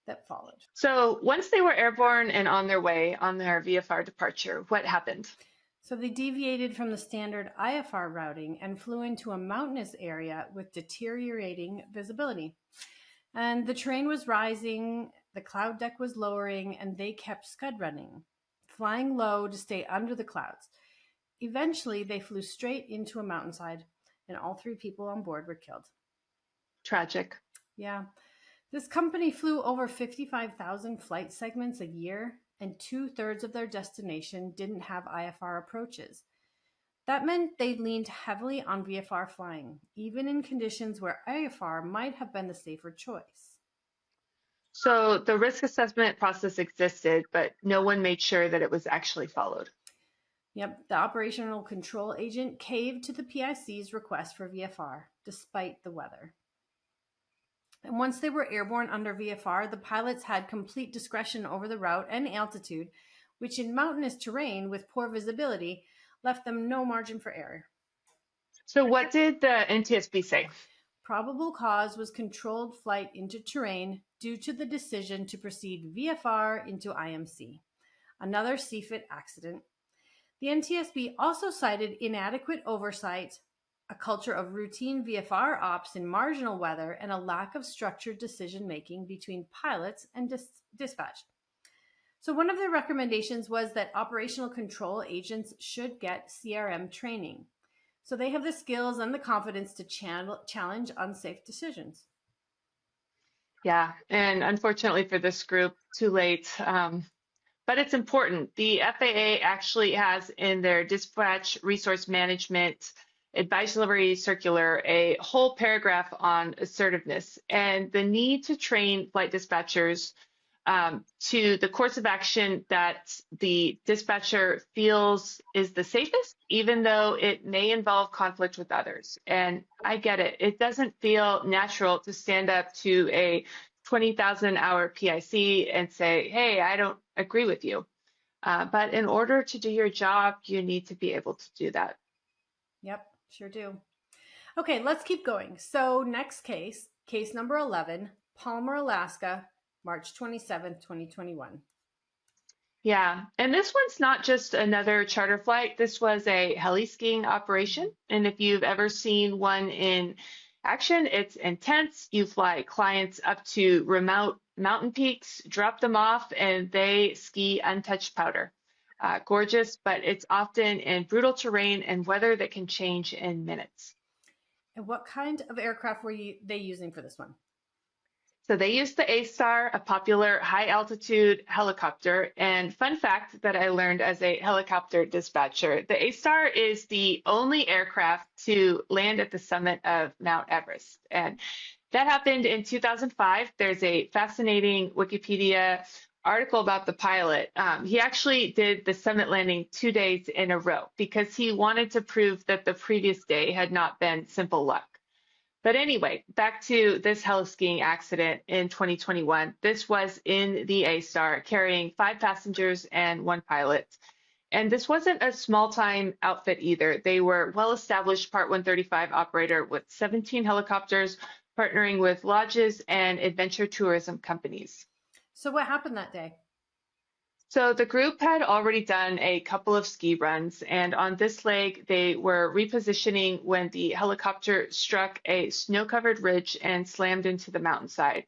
that followed. So once they were airborne and on their way on their VFR departure, what happened? So they deviated from the standard IFR routing and flew into a mountainous area with deteriorating visibility. And the terrain was rising, the cloud deck was lowering, and they kept scud running, flying low to stay under the clouds. Eventually, they flew straight into a mountainside, and all three people on board were killed. Tragic. Yeah. This company flew over 55,000 flight segments a year, and 2/3 of their destination didn't have IFR approaches. That meant they leaned heavily on VFR flying, even in conditions where IFR might have been the safer choice. So the risk assessment process existed, but no one made sure that it was actually followed. Yep, the operational control agent caved to the PIC's request for VFR, despite the weather. And once they were airborne under VFR, the pilots had complete discretion over the route and altitude, which in mountainous terrain with poor visibility left them no margin for error. So what did the NTSB say? Probable cause was controlled flight into terrain due to the decision to proceed VFR into IMC, another CFIT accident. The NTSB also cited inadequate oversight, a culture of routine VFR ops in marginal weather, and a lack of structured decision-making between pilots and dispatch. So one of their recommendations was that operational control agents should get CRM training, so they have the skills and the confidence to challenge unsafe decisions. Yeah, and unfortunately for this group, too late. But it's important. The FAA actually has in their dispatch resource management advisory circular a whole paragraph on assertiveness and the need to train flight dispatchers to the course of action that the dispatcher feels is the safest, even though it may involve conflict with others. And I get it. It doesn't feel natural to stand up to a 20,000-hour PIC and say, hey, I don't agree with you. But in order to do your job, you need to be able to do that. Yep, sure do. Okay, let's keep going. So next case number 11, Palmer, Alaska, March 27th, 2021. Yeah, and this one's not just another charter flight. This was a heli-skiing operation. And if you've ever seen one in action, it's intense. You fly clients up to remote mountain peaks, drop them off, and they ski untouched powder. Gorgeous, but it's often in brutal terrain and weather that can change in minutes. And what kind of aircraft were they using for this one? So they used the A-Star, a popular high-altitude helicopter. And fun fact that I learned as a helicopter dispatcher, the A-Star is the only aircraft to land at the summit of Mount Everest. And that happened in 2005. There's a fascinating Wikipedia article about the pilot. He actually did the summit landing 2 days in a row because he wanted to prove that the previous day had not been simple luck. But anyway, back to this heli-skiing accident in 2021. This was in the A-Star, carrying 5 passengers and 1 pilot. And this wasn't a small-time outfit either. They were well-established Part 135 operator with 17 helicopters, partnering with lodges and adventure tourism companies. So what happened that day? So the group had already done a couple of ski runs, and on this leg, they were repositioning when the helicopter struck a snow-covered ridge and slammed into the mountainside.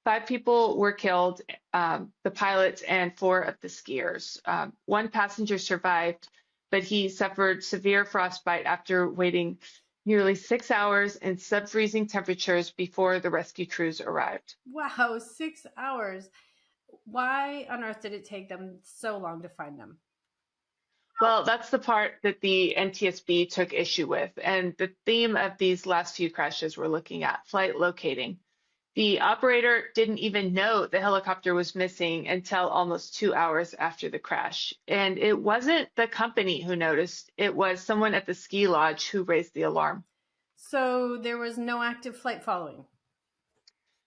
5 people were killed, the pilot and 4 of the skiers. 1 passenger survived, but he suffered severe frostbite after waiting nearly 6 hours in sub-freezing temperatures before the rescue crews arrived. Wow, 6 hours. Why on earth did it take them so long to find them? Well, that's the part that the NTSB took issue with, and the theme of these last few crashes we're looking at, flight locating. The operator didn't even know the helicopter was missing until almost 2 hours after the crash. And it wasn't the company who noticed, it was someone at the ski lodge who raised the alarm. So there was no active flight following?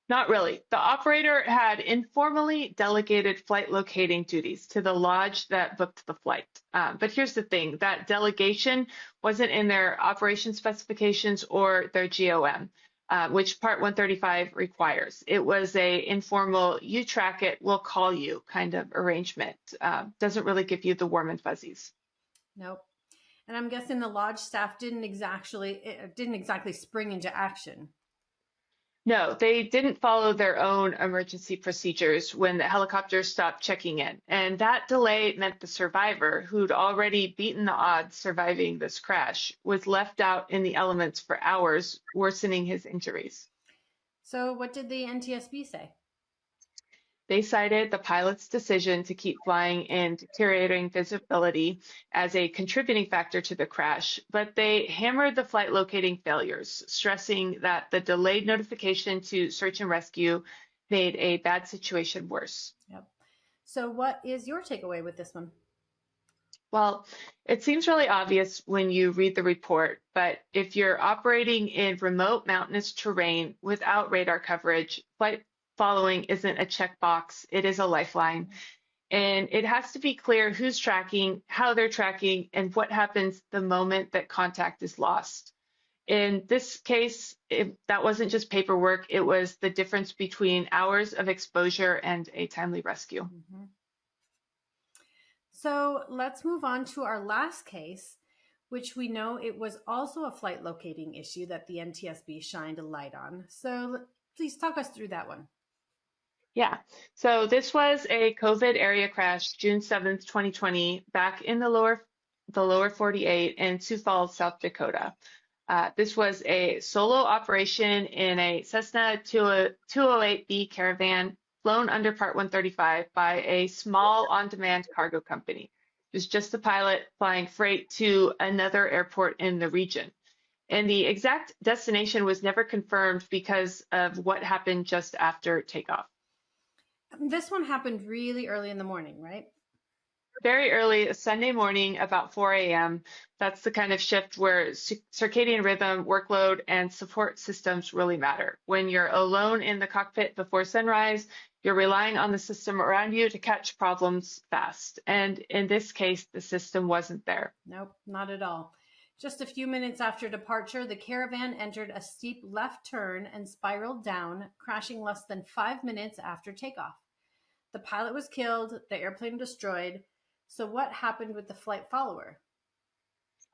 Not really. The operator had informally delegated flight locating duties to the lodge that booked the flight. But here's the thing, that delegation wasn't in their operation specifications or their GOM, which Part 135 requires. It was a informal, you track it, we'll call you kind of arrangement. Doesn't really give you the warm and fuzzies. Nope. And I'm guessing the lodge staff didn't exactly spring into action. No, they didn't follow their own emergency procedures when the helicopter stopped checking in. And that delay meant the survivor, who'd already beaten the odds surviving this crash, was left out in the elements for hours, worsening his injuries. So what did the NTSB say? They cited the pilot's decision to keep flying in deteriorating visibility as a contributing factor to the crash, but they hammered the flight locating failures, stressing that the delayed notification to search and rescue made a bad situation worse. Yep. So what is your takeaway with this one? Well, it seems really obvious when you read the report, but if you're operating in remote mountainous terrain without radar coverage, flight following isn't a checkbox, it is a lifeline. And it has to be clear who's tracking, how they're tracking, and what happens the moment that contact is lost. In this case, that wasn't just paperwork, it was the difference between hours of exposure and a timely rescue. Mm-hmm. So let's move on to our last case, which we know it was also a flight locating issue that the NTSB shined a light on. So please talk us through that one. Yeah, so this was a COVID area crash, June 7th, 2020, back in the lower 48 in Sioux Falls, South Dakota. This was a solo operation in a Cessna 208B Caravan flown under Part 135 by a small on-demand cargo company. It was just the pilot flying freight to another airport in the region. And the exact destination was never confirmed because of what happened just after takeoff. This one happened really early in the morning, right? Very early Sunday morning, about 4 a.m. That's the kind of shift where circadian rhythm, workload, and support systems really matter. When you're alone in the cockpit before sunrise, you're relying on the system around you to catch problems fast. And in this case, the system wasn't there. Nope, not at all. Just a few minutes after departure, the caravan entered a steep left turn and spiraled down, crashing less than 5 minutes after takeoff. The pilot was killed, the airplane destroyed. So what happened with the flight follower?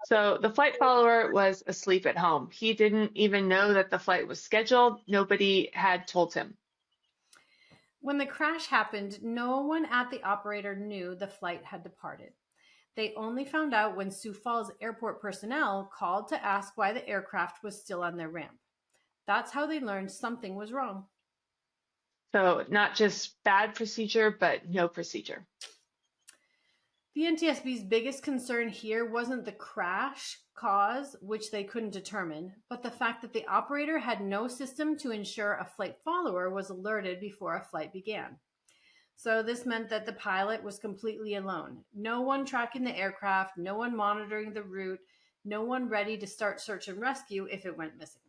So the flight follower was asleep at home. He didn't even know that the flight was scheduled. Nobody had told him. When the crash happened, no one at the operator knew the flight had departed. They only found out when Sioux Falls airport personnel called to ask why the aircraft was still on their ramp. That's how they learned something was wrong. So not just bad procedure, but no procedure. The NTSB's biggest concern here wasn't the crash cause, which they couldn't determine, but the fact that the operator had no system to ensure a flight follower was alerted before a flight began. So this meant that the pilot was completely alone. No one tracking the aircraft, no one monitoring the route, no one ready to start search and rescue if it went missing.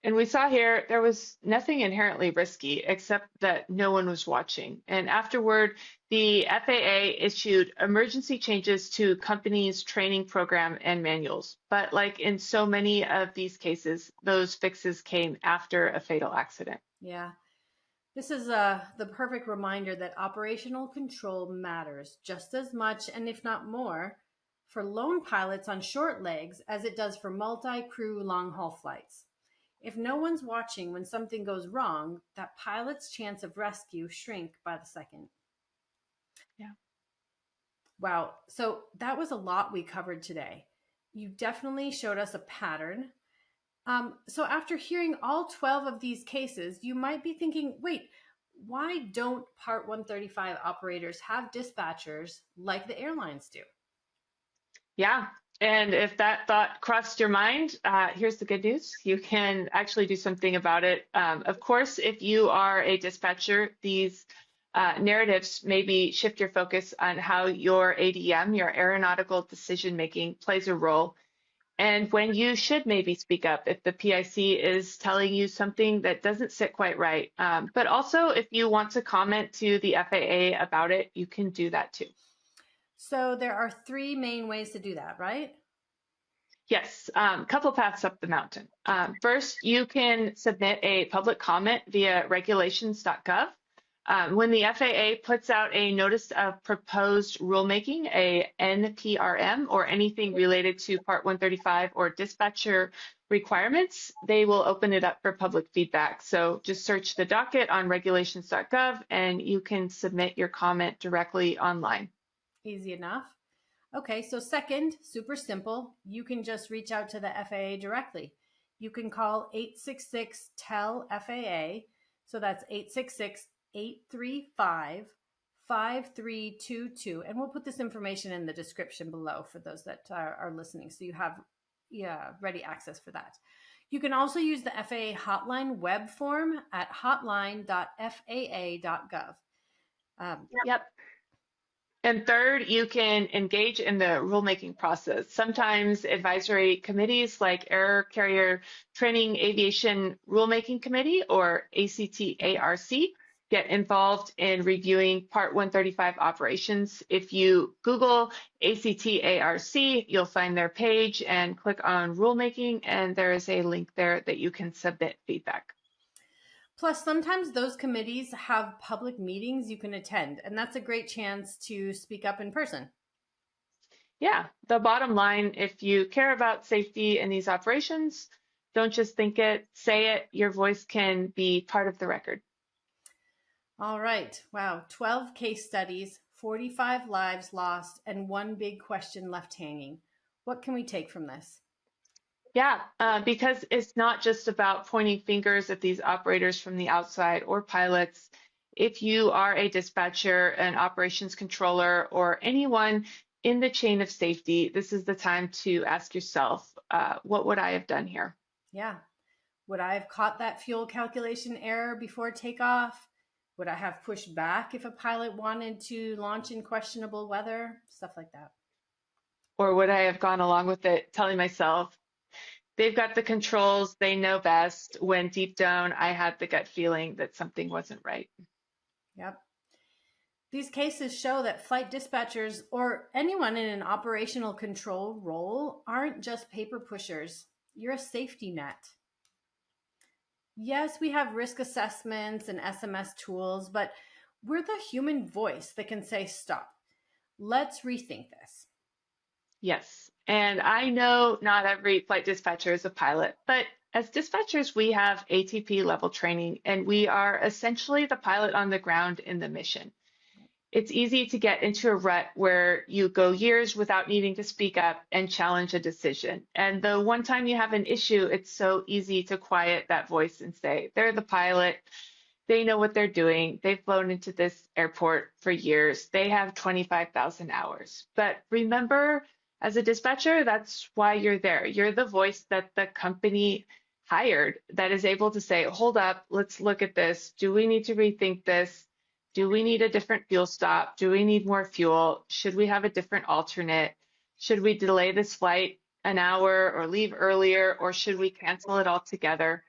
And we saw here there was nothing inherently risky except that no one was watching. And afterward, the FAA issued emergency changes to companies' training program and manuals. But like in so many of these cases, those fixes came after a fatal accident. Yeah. This is the perfect reminder that operational control matters just as much, and if not more, for lone pilots on short legs as it does for multi-crew long-haul flights. If no one's watching when something goes wrong, that pilot's chance of rescue shrink by the second. Yeah. Wow. So that was a lot we covered today. You definitely showed us a pattern. So after hearing all 12 of these cases, you might be thinking, wait, why don't Part 135 operators have dispatchers like the airlines do? Yeah. And if that thought crossed your mind, here's the good news. You can actually do something about it. Of course, if you are a dispatcher, these narratives maybe shift your focus on how your ADM, your aeronautical decision making, plays a role. And when you should maybe speak up if the PIC is telling you something that doesn't sit quite right. But also, if you want to comment to the FAA about it, you can do that too. So there are 3 main ways to do that, right? Yes, a couple paths up the mountain. First, you can submit a public comment via regulations.gov. When the FAA puts out a notice of proposed rulemaking, a NPRM, or anything related to Part 135 or dispatcher requirements, they will open it up for public feedback. So just search the docket on regulations.gov and you can submit your comment directly online. Easy enough. Okay, so second, super simple. You can just reach out to the FAA directly. You can call 866-TEL-FAA. So that's 866-835-5322. And we'll put this information in the description below for those that are listening, so you have ready access for that. You can also use the FAA hotline web form at hotline.faa.gov. Yep. And third, you can engage in the rulemaking process. Sometimes advisory committees like Air Carrier Training Aviation Rulemaking Committee, or ACTARC, get involved in reviewing Part 135 operations. If you Google ACTARC, you'll find their page and click on rulemaking, and there is a link there that you can submit feedback. Plus, sometimes those committees have public meetings you can attend, and that's a great chance to speak up in person. Yeah, the bottom line, if you care about safety in these operations, don't just think it, say it. Your voice can be part of the record. All right. Wow. 12 case studies, 45 lives lost, and one big question left hanging. What can we take from this? Yeah, because it's not just about pointing fingers at these operators from the outside or pilots. If you are a dispatcher, an operations controller, or anyone in the chain of safety, this is the time to ask yourself, what would I have done here? Yeah. Would I have caught that fuel calculation error before takeoff? Would I have pushed back if a pilot wanted to launch in questionable weather? Stuff like that. Or would I have gone along with it, telling myself, they've got the controls, they know best, when deep down I had the gut feeling that something wasn't right? Yep. These cases show that flight dispatchers or anyone in an operational control role aren't just paper pushers. You're a safety net. Yes, we have risk assessments and SMS tools, but we're the human voice that can say, stop. Let's rethink this. Yes. And I know not every flight dispatcher is a pilot, but as dispatchers, we have ATP level training, and we are essentially the pilot on the ground in the mission. It's easy to get into a rut where you go years without needing to speak up and challenge a decision. And the one time you have an issue, it's so easy to quiet that voice and say, they're the pilot. They know what they're doing. They've flown into this airport for years. They have 25,000 hours. But remember, as a dispatcher, that's why you're there. You're the voice that the company hired that is able to say, hold up, let's look at this. Do we need to rethink this? Do we need a different fuel stop? Do we need more fuel? Should we have a different alternate? Should we delay this flight an hour or leave earlier, or should we cancel it altogether?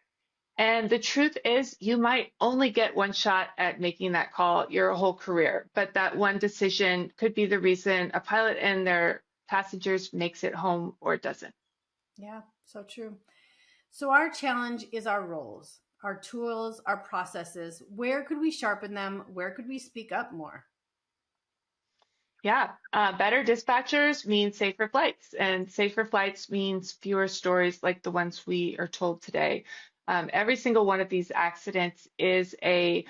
And the truth is, you might only get one shot at making that call your whole career, but that one decision could be the reason a pilot and their passengers makes it home or doesn't. Yeah, so true. So our challenge is our roles, our tools, our processes. Where could we sharpen them? Where could we speak up more? Yeah, better dispatchers means safer flights, and safer flights means fewer stories like the ones we are told today. Every single one of these accidents is a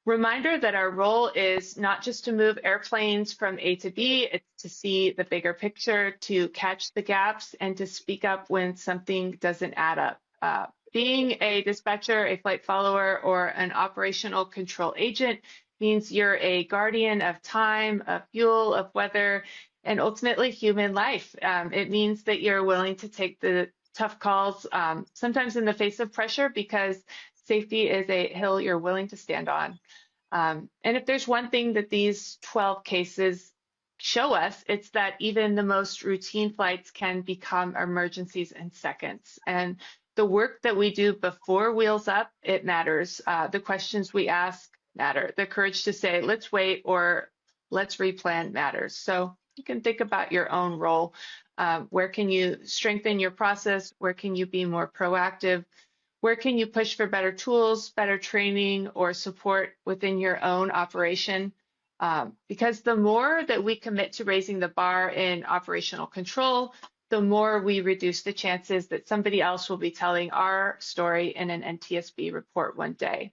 reminder that our role is not just to move airplanes from A to B, it's to see the bigger picture, to catch the gaps, and to speak up when something doesn't add up. Being a dispatcher, a flight follower, or an operational control agent means you're a guardian of time, of fuel, of weather, and ultimately human life. It means that you're willing to take the tough calls, sometimes in the face of pressure, because safety is a hill you're willing to stand on. And if there's one thing that these 12 cases show us, it's that even the most routine flights can become emergencies in seconds. And the work that we do before wheels up, it matters. The questions we ask matter. The courage to say, let's wait, or let's replan matters. So you can think about your own role. Where can you strengthen your process? Where can you be more proactive? Where can you push for better tools, better training, or support within your own operation? Because the more that we commit to raising the bar in operational control, the more we reduce the chances that somebody else will be telling our story in an NTSB report one day.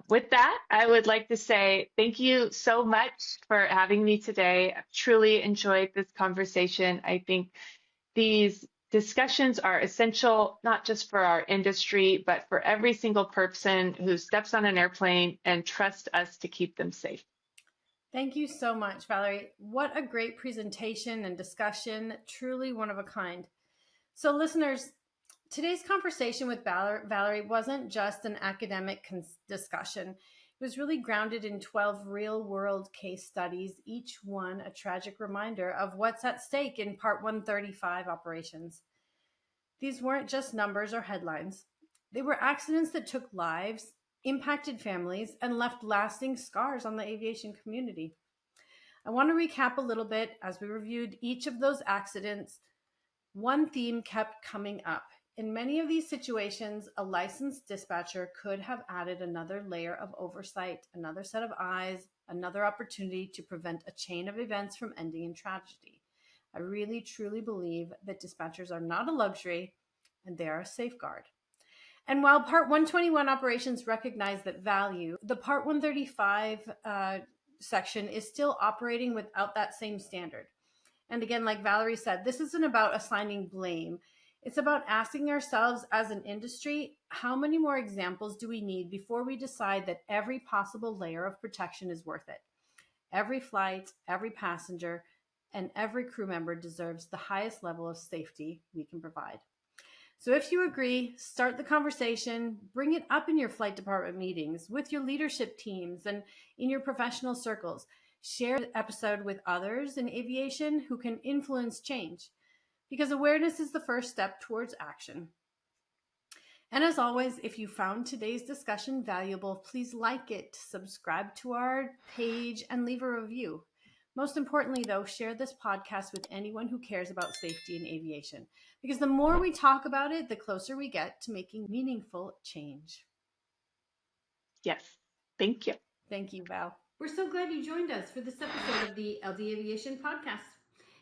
With that, I would like to say thank you so much for having me today. I've truly enjoyed this conversation. I think these discussions are essential, not just for our industry, but for every single person who steps on an airplane and trusts us to keep them safe. Thank you so much, Valerie. What a great presentation and discussion. Truly one of a kind. So listeners, today's conversation with Valerie wasn't just an academic discussion. It was really grounded in 12 real-world case studies, each one a tragic reminder of what's at stake in Part 135 operations. These weren't just numbers or headlines. They were accidents that took lives, impacted families, and left lasting scars on the aviation community. I want to recap a little bit as we reviewed each of those accidents. One theme kept coming up. In many of these situations, a licensed dispatcher could have added another layer of oversight, another set of eyes, another opportunity to prevent a chain of events from ending in tragedy. I really, truly believe that dispatchers are not a luxury and they are a safeguard. And while Part 121 operations recognize that value, the Part 135 section is still operating without that same standard. And again, like Valerie said, this isn't about assigning blame. It's about asking ourselves as an industry, how many more examples do we need before we decide that every possible layer of protection is worth it? Every flight, every passenger, and every crew member deserves the highest level of safety we can provide. So if you agree, start the conversation, bring it up in your flight department meetings, with your leadership teams, and in your professional circles. Share the episode with others in aviation who can influence change, because awareness is the first step towards action. And as always, if you found today's discussion valuable, please like it, subscribe to our page, and leave a review. Most importantly, though, share this podcast with anyone who cares about safety in aviation, because the more we talk about it, the closer we get to making meaningful change. Yes, thank you. Thank you, Val. We're so glad you joined us for this episode of the LD Aviation Podcast.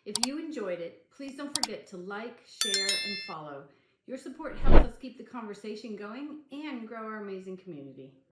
If you enjoyed it, please don't forget to like, share, and follow. Your support helps us keep the conversation going and grow our amazing community.